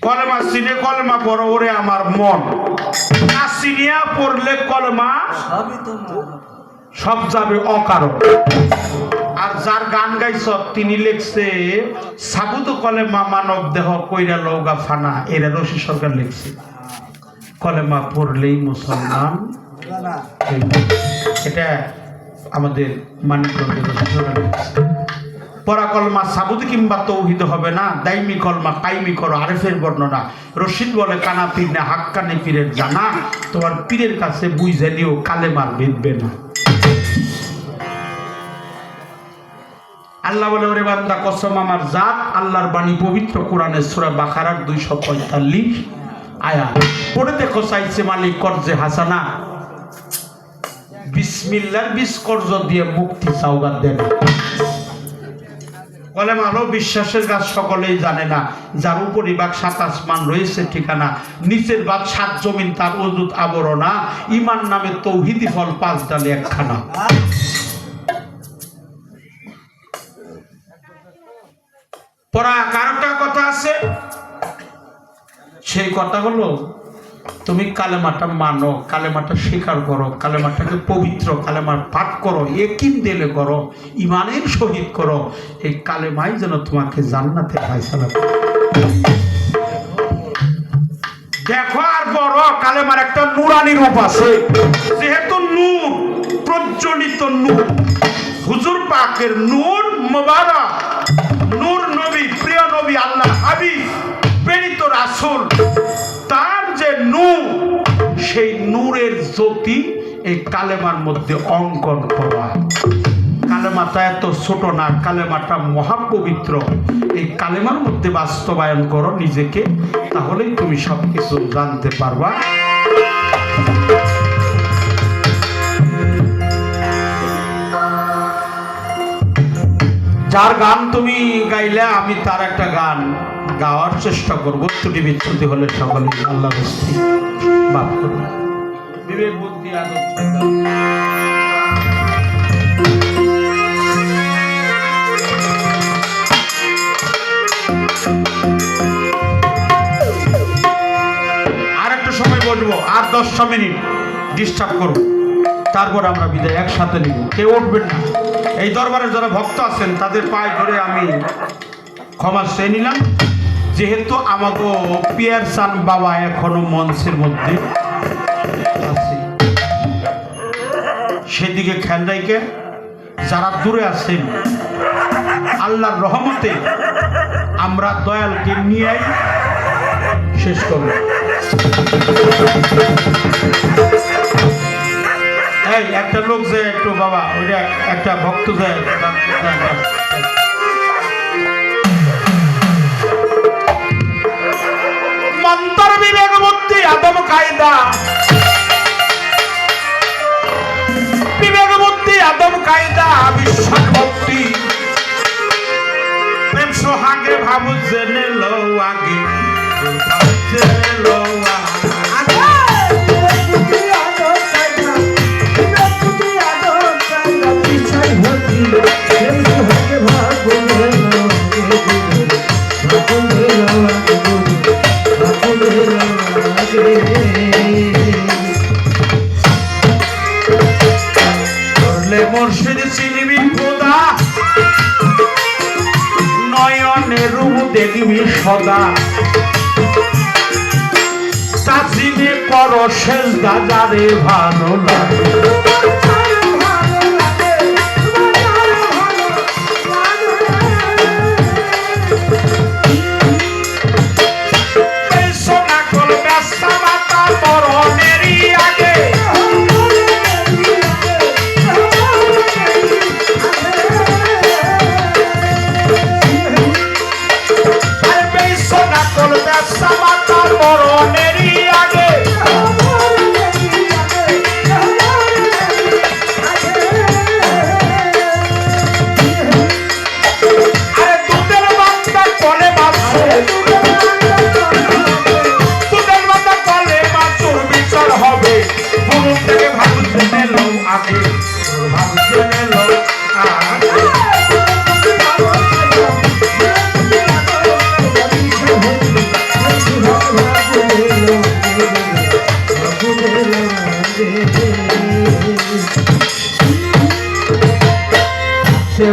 কলেমা চিনে কলেমা পড়ো ওরে আমার মন, না চিনিয়া পড়লে কলেমা সব যাবে অকারণ। আর যার গান গাইছ তিনি লিখছে, সাবুত কলেমা মানব দেহ কইরা লৌগা ফানা, এরা রশি সরকার লিখছে। কলেমা পড়লেই মুসলমান, এটা আমাদের মানিকগঞ্জের পরা কলমা সাবুদ কিংবা তৌহিদ হবে না, দাইমি কলমা কাইমি করো আরেফের বর্ণনা। রশিদ বলে কানা পীর না হাক্কানি পীরের জানা, তোমার পীরের কাছে বুঝে নিও কালেমার বেঁধবে না। আল্লাহ বলে, ওরে বান্দা কসম আমার জাত, আল্লাহর বাণী পবিত্র কোরআনের সূরা বাকারার 245 আয়াত পড়ে দেখো, চাইছে মালিক করজে হাসানা, বিসমিল্লাহর বিষ কর্জ দিয়ে মুক্তি সওগাত দেন। কলেমা হলো বিশ্বাসের গাছ, সকলেই জানে না। যার উপরি ভাগ ৭ আসমান রয়েছে ঠিকানা, নিচের ভাগ ৭ জমিন তার অযুত আবরণা, ইমান নামে তৌহিদি ফল ৫ ডালে একখানা। পড়া কারটা কথা আছে, সেই কথা হলো তুমি কালেমাটা মানো, কালেমাটা স্বীকার করো, কালেমাটাকে পবিত্র, কালেমার পাঠ করো, ইয়াকিন দিলে করো, ইমানের সহিত করো। এই কালেমাই যেন তোমাকে জান্নাতে ফায়সালা করে। দেখো আর বড় কালেমার একটা নূরানি রূপ আছে। যেহেতু নূর, প্রজ্বলিত নূর, হুজুর পাকের নূর মোবারক, নূর নবী, প্রিয় নবী, আল্লাহ হাবিব, প্রেরিত রাসূল, তার যে নূর, সেই নূরের জ্যোতি এই কালেমার মধ্যে অঙ্কন করা। কালেমাটা এত ছোট না, কালেমাটা মহাপবিত্র। এই কালেমার মধ্যে বাস্তবায়ন করো নিজেকে, তাহলেই তুমি সবকিছু জানতে পারবা। যার গান তুমি গাইলে আমি তার একটা গান গাওয়ার চেষ্টা করবো। ত্রুটি বিচ্ছুতি হলে সকলে আল্লাহ বস্তি মাফ করুন। বিবেক বুদ্ধি আর একটা সময় বলবো, আর 10 মিনিট ডিস্টার্ব করবো, তারপর আমরা বিদায় একসাথে নিব। কেউ উঠবেন না। এই দরবারে যারা ভক্ত আছেন তাদের পায়ে ধরে আমি ক্ষমা চেয়ে নিলাম। যেহেতু আমাকে পিয়ার চান বাবা এখনো মঞ্চের মধ্যে আছে, সেদিকে খেয়াল রাখে যারা দূরে আছেন, আল্লাহর রহমতে আমরা দয়ালকে নিয়ে শেষ করব। এই একটা লোক যে একটু বাবা, ওইটা একটা ভক্ত যায়, মন্তর বিবেক বুদ্ধি আদম কায়দা, বিবেক বুদ্ধি আদম কায়দা, বিশ্বাস ভক্তি প্রেম সোহাগে ভাবু জেনে লো আগে, জেনে লো মুর্শিদ চিনবি খোদা, নয়নের রূপ দেখবি সদা, তাজিমে করো সেজদা যারে ভালো লাগে।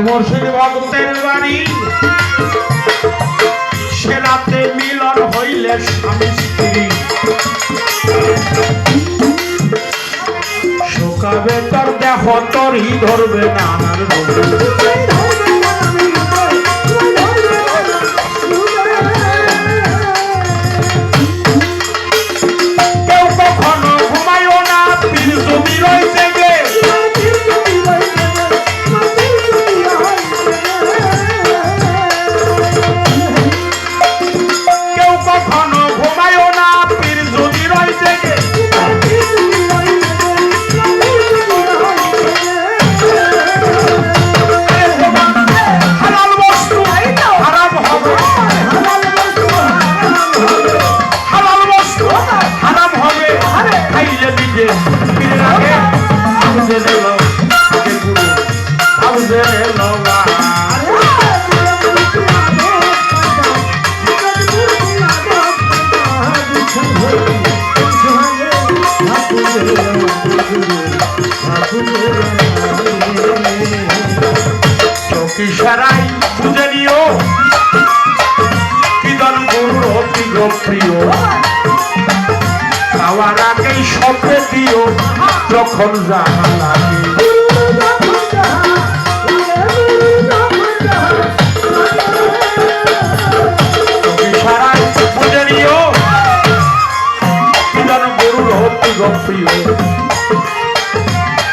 মুর্শিদ ভক্তের বাড়ি, সে রাতে মিলন হইলে স্বামী স্ত্রী, শোকাবে তোর দেহ তোরই ধরবে নানার কেউ কখনো ঘুমাইও না, পীর যদি রয়েছে গে, কেউ কখনো ঘুমাইও না, পীর যদি রয়েছে গে। ইশারায় বুঝে নিও বিধান গুরুর অতি প্রিয় খাওয়ার আগেই সপে দিও যখন যাহা লাগে ইশারায় বুঝে নিও বিধান গুরুর অতি প্রিয়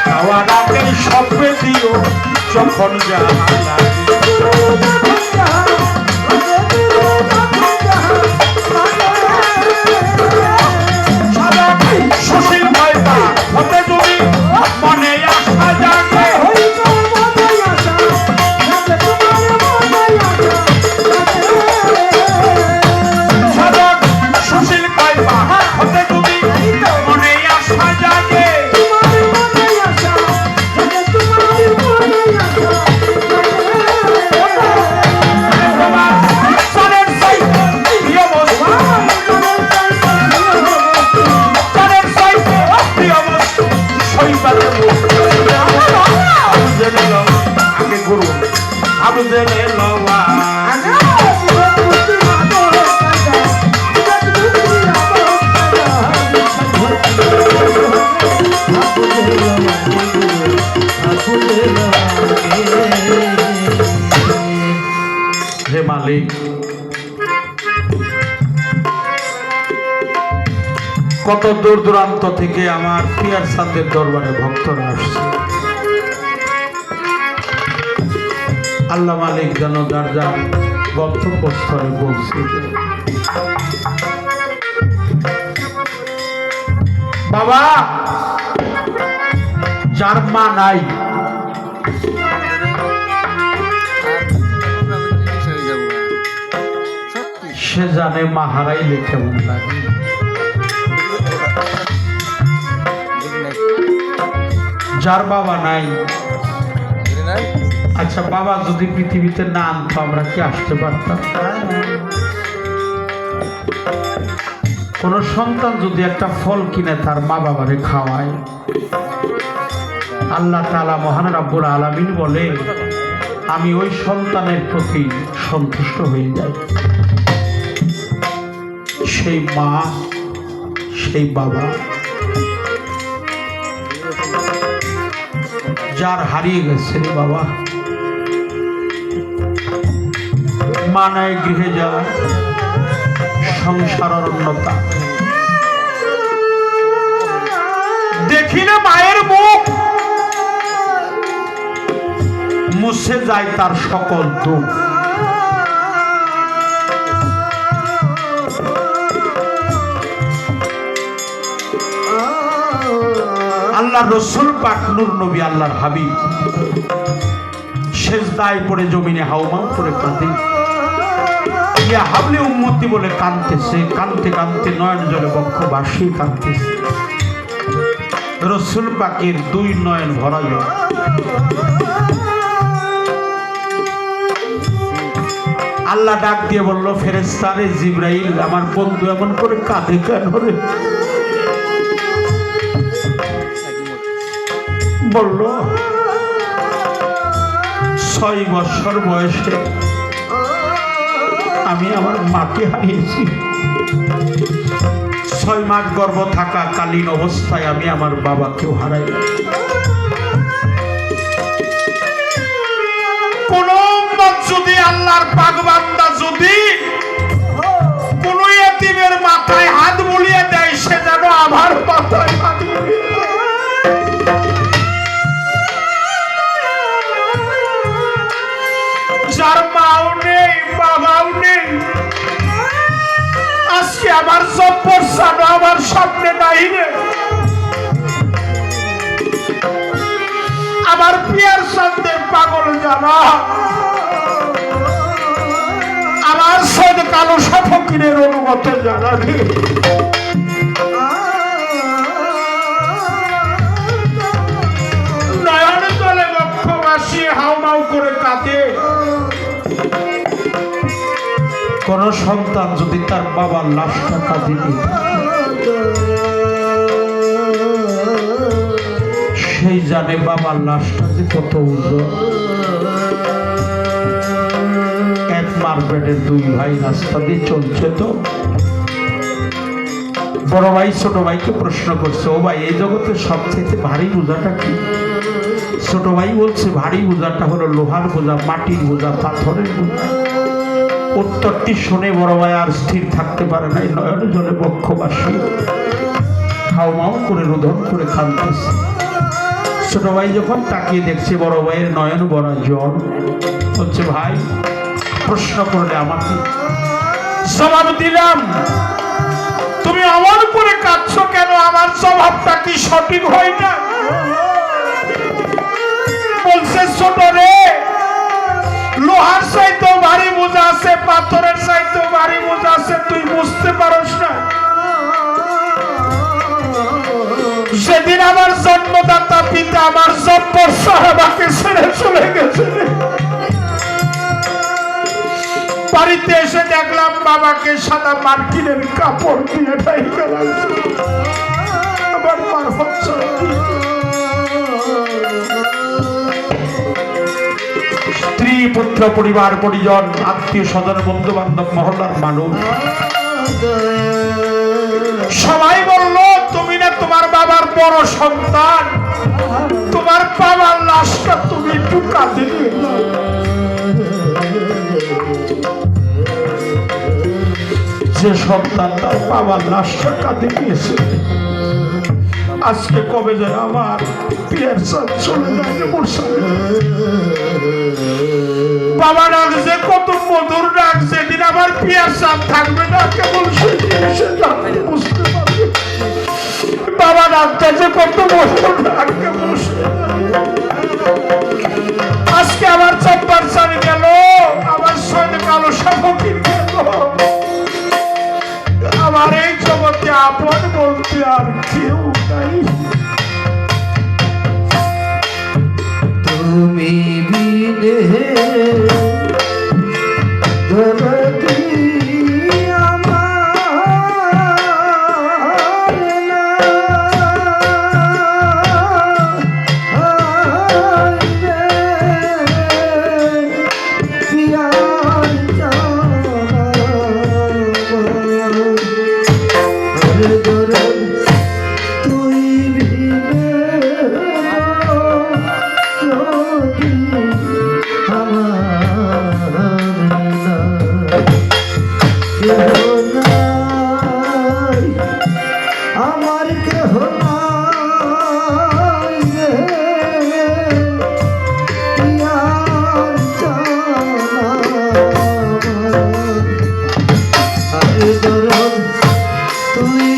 খাওয়ার আগেই সপে দিও যখন যাহা লাগে সুশীল ভয় পা হতে তুমি মনে আশা জাগে সুশীল ভয় পা হতে তুমি মনে আশা জাগে আগে গুরু আবু জেনে লওয়া হে মালিক কত দূর দূরান্ত থেকে আমার পিয়ার সাদের দরবারে ভক্তরা আসছে আল্লাহ মালিক যেন যার যার গন্তব্যস্থলে বলছে বাবা যার মা নাই সে জানে মা হারাইলে কেমন লাগে যার বাবা নাই আচ্ছা বাবা যদি পৃথিবীতে না আনতো আমরা কি আসতে পারতাম কোন সন্তান যদি একটা ফল কিনে তার মা বাবারে খাওয়ায় আল্লাহ তাআলা মহান রব্বুল আলামিন বলে আমি ওই সন্তানের প্রতি সন্তুষ্ট হয়ে যাই সেই মা সেই বাবা যার হারিয়ে গেছে রে বাবা মা নাই গৃহে যা সংসার অরণ্যতা দেখি না মায়ের মুখ মুছে যায় তার সকল দুঃখ আল্লাহ রসুল পাক নূর নবী আল্লাহর হাবিব সেজদায় পড়ে জমিনে হাউমাউ করে কাঁদে ইয়া হাবলি উম্মতি বলে কাঁদতেছে কাঁদতে কাঁদতে নয়ন জলে বক্ষ বাসি কাঁদতেছে রসুল পাকের দুই নয়ন ভরা জল আল্লাহ ডাক দিয়ে বলল ফেরেশতা রে জিবরাইল আমার বন্ধু এমন করে কাঁদে কেন রে বলল 6 বছর বয়সে আমি আমার মাকে হারিয়েছি 6 মাস গর্ভ থাকাকালীন অবস্থায় আমি আমার বাবাকেও হারাই কোন উম্মত যদি আল্লাহর পাক বান্দা যদি কোন ইয়েতিমের মাথায় হাত বুলিয়ে দেয় সে যেন আমার মাথায় হাত বুলিয়ে যার মাও নেই বাবাও নেই আজকে আমার জব্বর সানো আমার সামনে নাই রে আমার পিয়ার সাথে পাগল জানা আমার সদ কালো ফকিরের অনুমতে জানা রে নয়ন জলে বক্ষবাসী হাউমাউ করে কাঁদে কোন সন্তান যদি তার বাবার লাশটা কাঁদিতে সেই জানে বাবার লাশটা যে কত উজ্জ্বল মারপেটের দুই ভাই রাস্তা দিয়ে চলছে, তো বড় ভাই ছোট ভাইকে প্রশ্ন করছে, ও ভাই এই জগতে সবচেয়ে ভারী বোঝাটা কি? ছোট ভাই বলছে, ভারী বোঝাটা হলো লোহার বোঝা, মাটির বোঝা, পাথরের বোঝা। উত্তরটি শুনে বড় ভাই আর স্থির থাকতে পারে নাই, নয়নে জলে বক্ষবাসী হাউমাউ করে রোধন করে কাঁদতেছে। ছোট ভাই যখন তাকিয়ে দেখছে বড় ভাইয়ের নয়ন ভরা জল, বলছে, ভাই প্রশ্ন করলে আমাকে জবাব দিলাম, তুমি আমার উপরে কাঁদছো কেন? আমার স্বভাবটা কি সঠিক হয় না? বলছে, ছোট রে, লোহার চাইতেও ভারী বোঝা আছে, পাথরের চাইতেও ভারী বোঝা আছে, তুই বুঝতে পারস না। সেদিন আমার জন্মদাতা পিতা আমার জব্বর সাহাবাকে ছেড়ে চলে গেছে। বাড়িতে এসে দেখলাম বাবাকে সাদা মার্কিনের কাপড় দিয়ে ঢাইকা রাখছে। আবার মার হচ্ছে, স্ত্রী পুত্র পরিবার পরিজন আত্মীয় স্বজন বন্ধু বান্ধব মহল্লার মানুষ সবাই বলল, তুমি না তোমার বাবার বড় সন্তান, তোমার বাবার লাশটা তুমি একটু কাঁদে নিয়ে যাও। যে সন্তান তার বাবার লাশটা কাঁদে নিয়েছে, আজকে কবে যেন আমার পিয়ার সাথ চলে যায় মোরসালে। বাবা ডাকছে, কত মধুর ডাক, যেদিন আমার পিয়ার সাথ থাকবে না কেবল সেদিন বুঝতে পারবে। বাবা ডাকতেছে, কত মধুর ডাক, কেবল আজকে আমার চব্বার সারি গেল, আমার সঙ্গে কালো সামগ্রী গেল। আমার এই জগতে আপন বলতে আর কেউ নাই। তুমি বিনে দরদি আমার না হাইবে পিয়ার দরদ তুই বিনে আমার কেহ নাই রে, পিয়ার জানা আরে দরদ তুই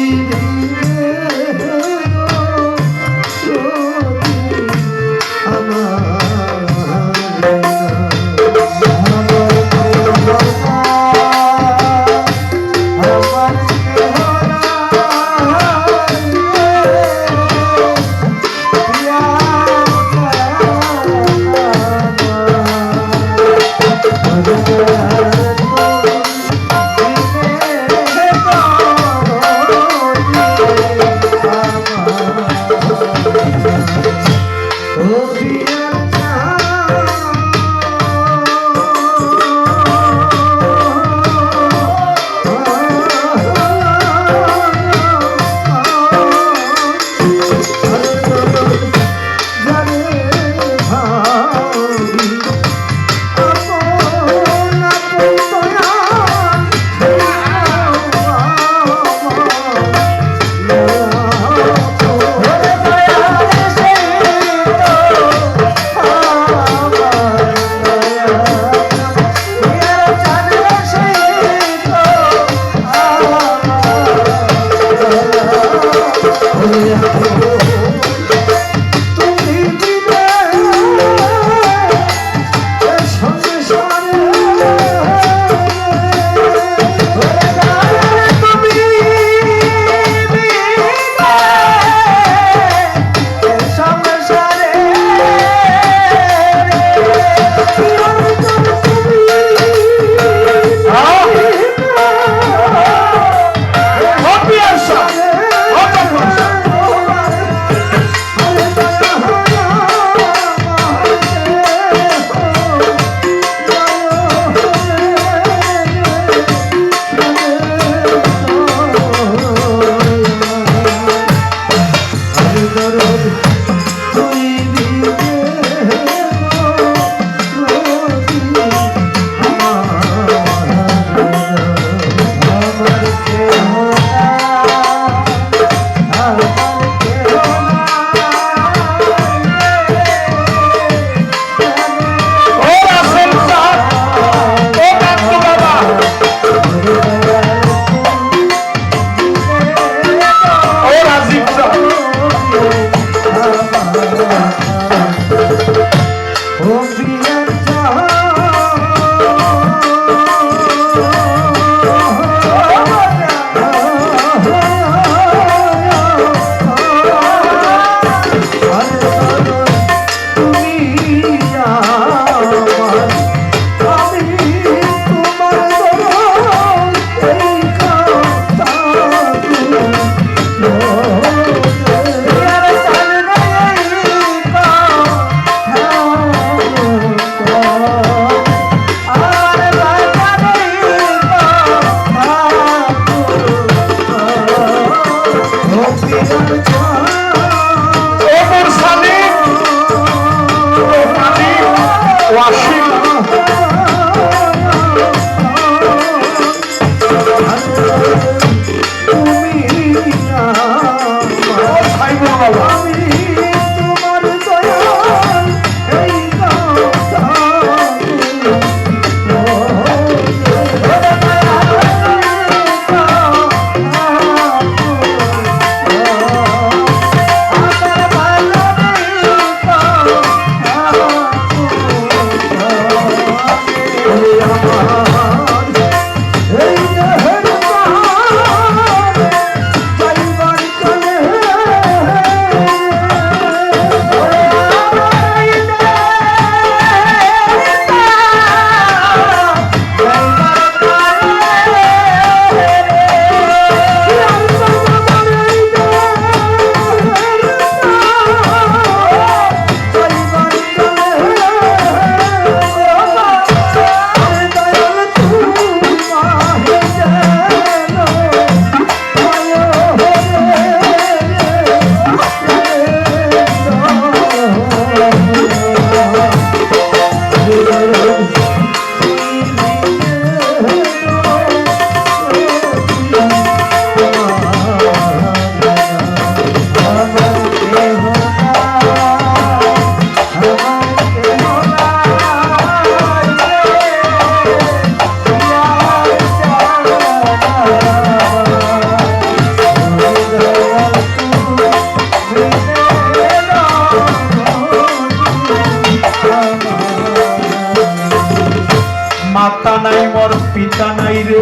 মাতা নাই মোর পিতা নাই রে,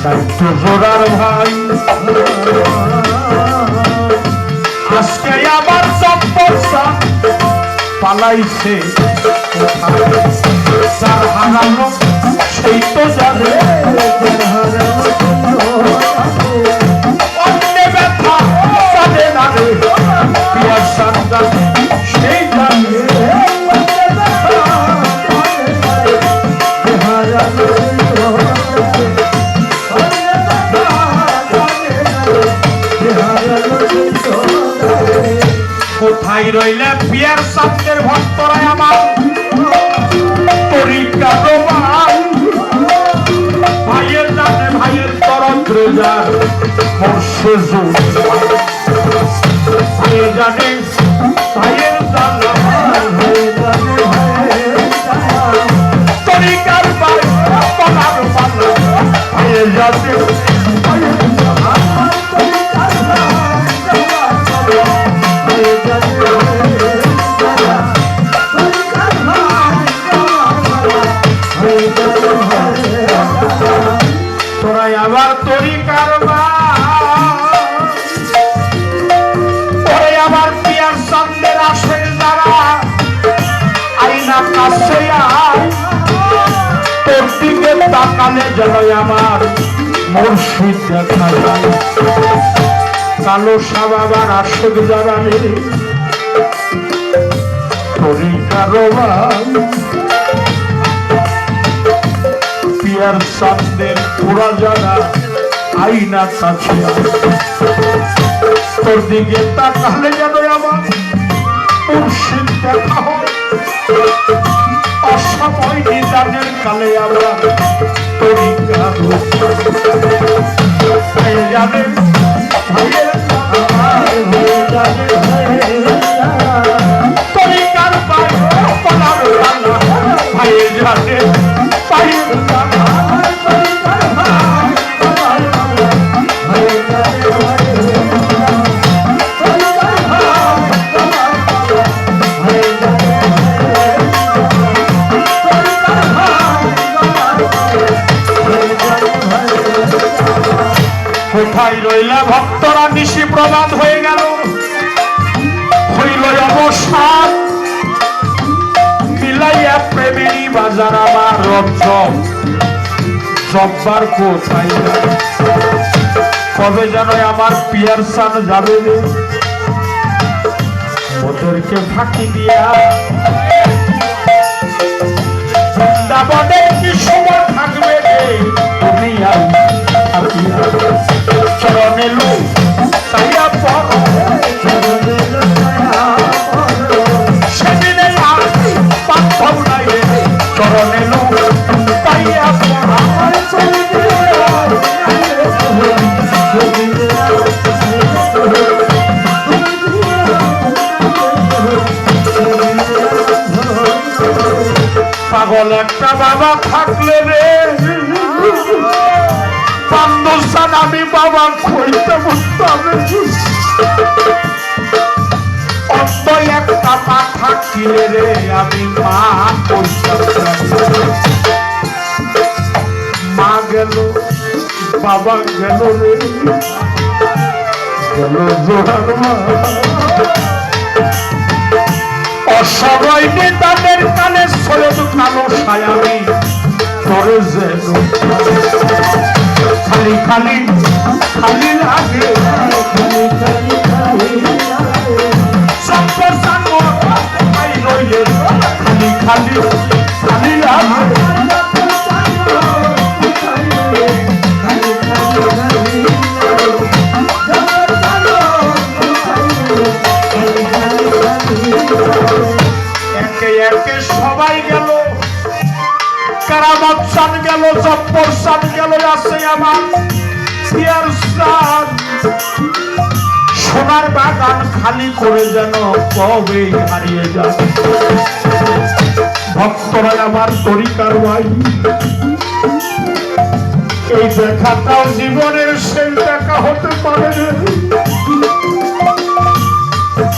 দায়িত্ব জোড়ার ভাই। আজকে আবার চম্পসা পালাইছে যার হারানো সেই তো জানে, অন্যে ব্যথা জানে না রে, পিয়ার সান্দান সেই জানে। কোথায় রইলে পিয়ার সান্দের ভক্তরা আমার তরিকা রোমান, ভাইয়ের জানে ভাইয়ের তরন্দ্র যার বর্ষে ভাইয়ের জানে ভাইয়ের জানা তরিকার পালার পালা, ভাইয়ের জানে তোরাই আবার তরিকার ওরে আবার পিয়ার সামনের আসে যারা আইনা কাছে তোর দিকে তাকালে যেন আমার মুর্শিদ দেখা যায়। কালো সাব আবার আসুক যারা রে তরিকার পিয়ার সামনের পুরা জানা আইনা কাছে তোর দিকে তাকালে যেন আমার মুর্শিদ দেখা হয়। অসময় নিদানের কালে আবার তরিকার জানে ভাইয়ের তরিকার পালার পালা, ভাইয়ের জানে ভাইয়ের জানা কোথায় রইলা ভক্তরা নিশি প্রবাদ হয়ে গেল, হইল অবসাদ মিলাইয়া প্রেমেরই বাজার আমার রঞ্জক জব্বার কোথায় কবে যেন আমার পিয়ার সান যাবে রে, ওদেরকে ফাঁকি দিয়া বৃন্দাবনে কি সময় থাকবে রে দুনিয়া চরণে লো তাইয়া পর সেদিনে পাথর নাই রে চরণে লো তাইয়া পাগল একটা বাবা থাকলে রে পান্দোসান আমি বাবা খইতে বুঝতাম, অত একটা মা থাকিলে রে আমি মা কইতাম। মা গেল বাবা গেল রে গেল জোড়ার মা, অসময় নেতাদের কানে সৈয়দ কালো সায়ামি করে যেন খালি খালি খালি লাগে, খালি খালি খালি খালি খালি লাগে। একে একে সবাই গেল, কারামত সান গেল, জব্বর সান গেল, আছে আমার পিয়ার সান। সোনার বাগান খালি করে যেন কবে হারিয়ে যায়। ভক্তরা আমার তরিকার ভাই, এই দেখাটাও জীবনের শেষ দেখা হতে পারে,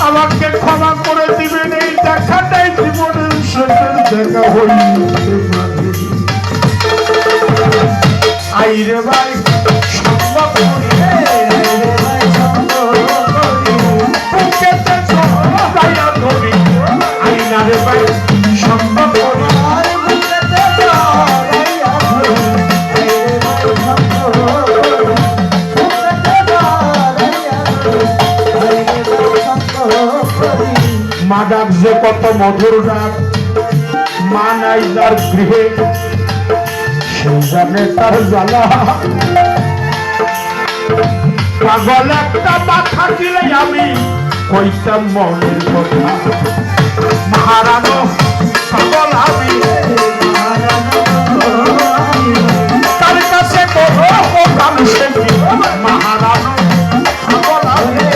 আমাকে ক্ষমা করে দিবেন। এই দেখাটাই জীবনের শেষের একা হইতে মাঝে আইরে ভাই সম্ভব করে বুকেতে ছড়াইয়া ধরি আইনা রে ভাই সম্ভব করে মা ডাক যে কত মধুর ডাক মা নাই যার গৃহে সে জানে তার জ্বালা পাগল একটা মা থাকিলে আমি কইতাম মনের কথা মহারানো পাগল আমি তার কাছে কোনো কাম সে মহারানো পাগল আমি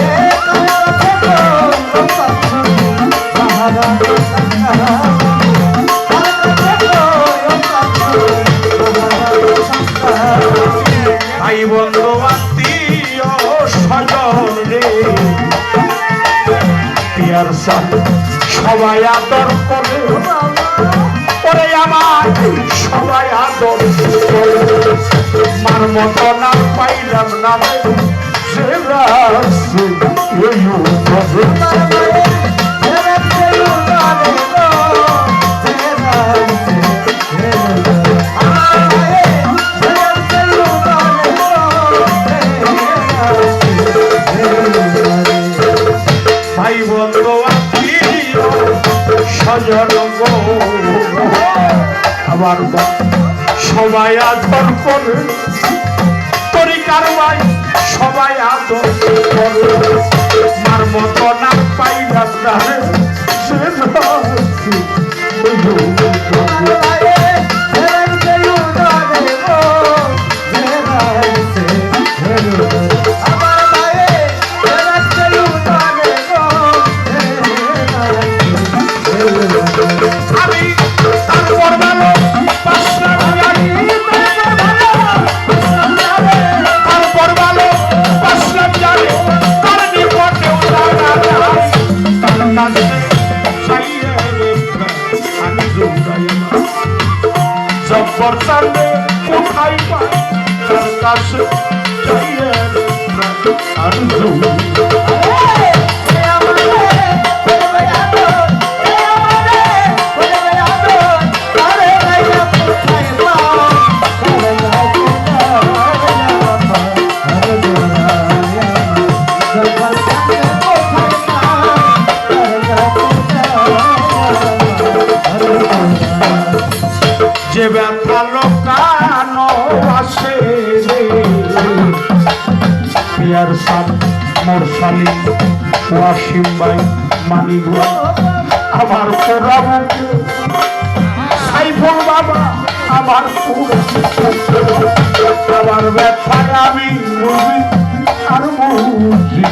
ভাই বন্ধু আত্মীয় স্বজন রে পিয়ার সাথ সবাই আদর করে ওরে আমার সবাই আদর করে মার মতো না পাইলাম না সে রাস্তে ভাই বন্ধু আত্মীয় স্বজন গো আমার সবাই আদর করে তরিকার ভাই সবাই আদর করে মার মতো না পাইলাম না সে আমি তারপর ভালো তারপর ভালো পাঁচলাম জানে তার নিকটেও আমি জব্বর চালে কোথায় পাই তার কাছে আর যে ব্যথা লোকানো আসে পিয়ার সাপ মোরসালি ওয়াসিম ভাই মানিগুল আমার পোড়া বুকে সাইফুল বাবা আমার আমার ব্যথায় আমি বুঝি আর বুঝি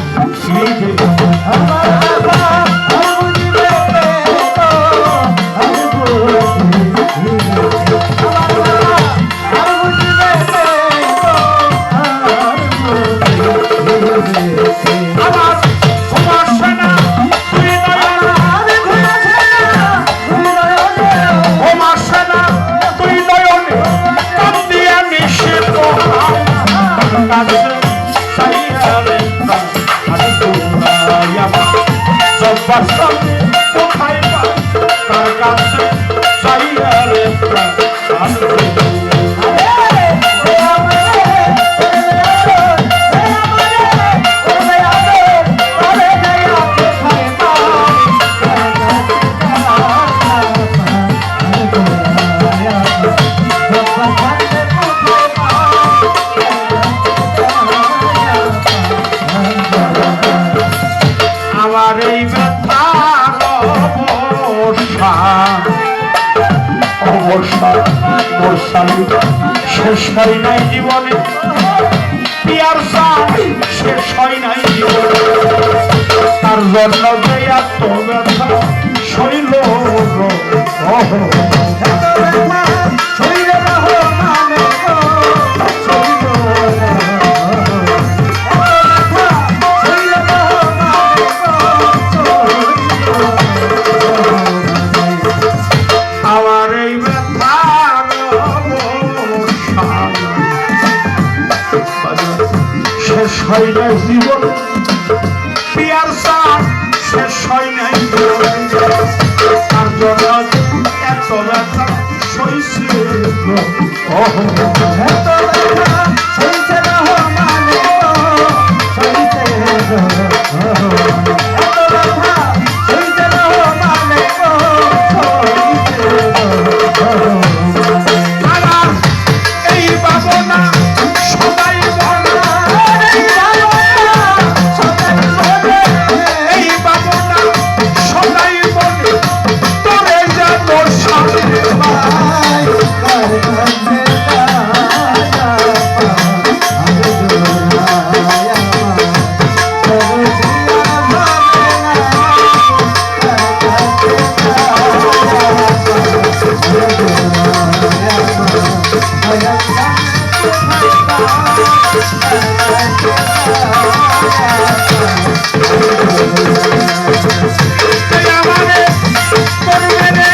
কোথায় পাই তার কাছে চাইয়ারে আমার এই ব্যথার অবস্থা শেষ হয় নাই জীবনে পিয়ার শেষ হয় নাই জীবনে তার জন্য যে এত ব্যথা শৈল আমার এত ব্যথা সইছে এত ব্যথা সইছে রহমানে গো, সইছে রহমানে। এত ব্যথা সইছে রহমানে গো, সইছে রহমানে। আমার এই ভাবনা সদাই মনে, এই ভাবনা সদাই মনে তোরে যেন সামনে পাই। এই আমারে করবে রে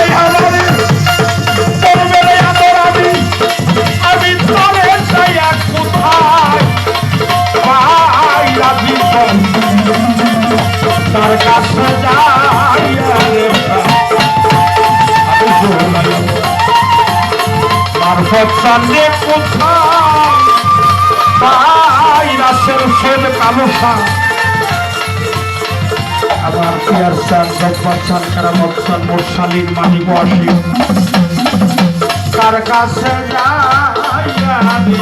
এই আমারে করবে রে আমি তোরে চাইয়া কোথায় পাই রাজি তার কাছে যাইয়া রে মারফত চালে কোথায় পাই রাসের সেন কালোসা আমার পিয়ার চান জব্বার চান কারামত চান মোরসালিন মানি বসি তার কাছে যাইয়া রে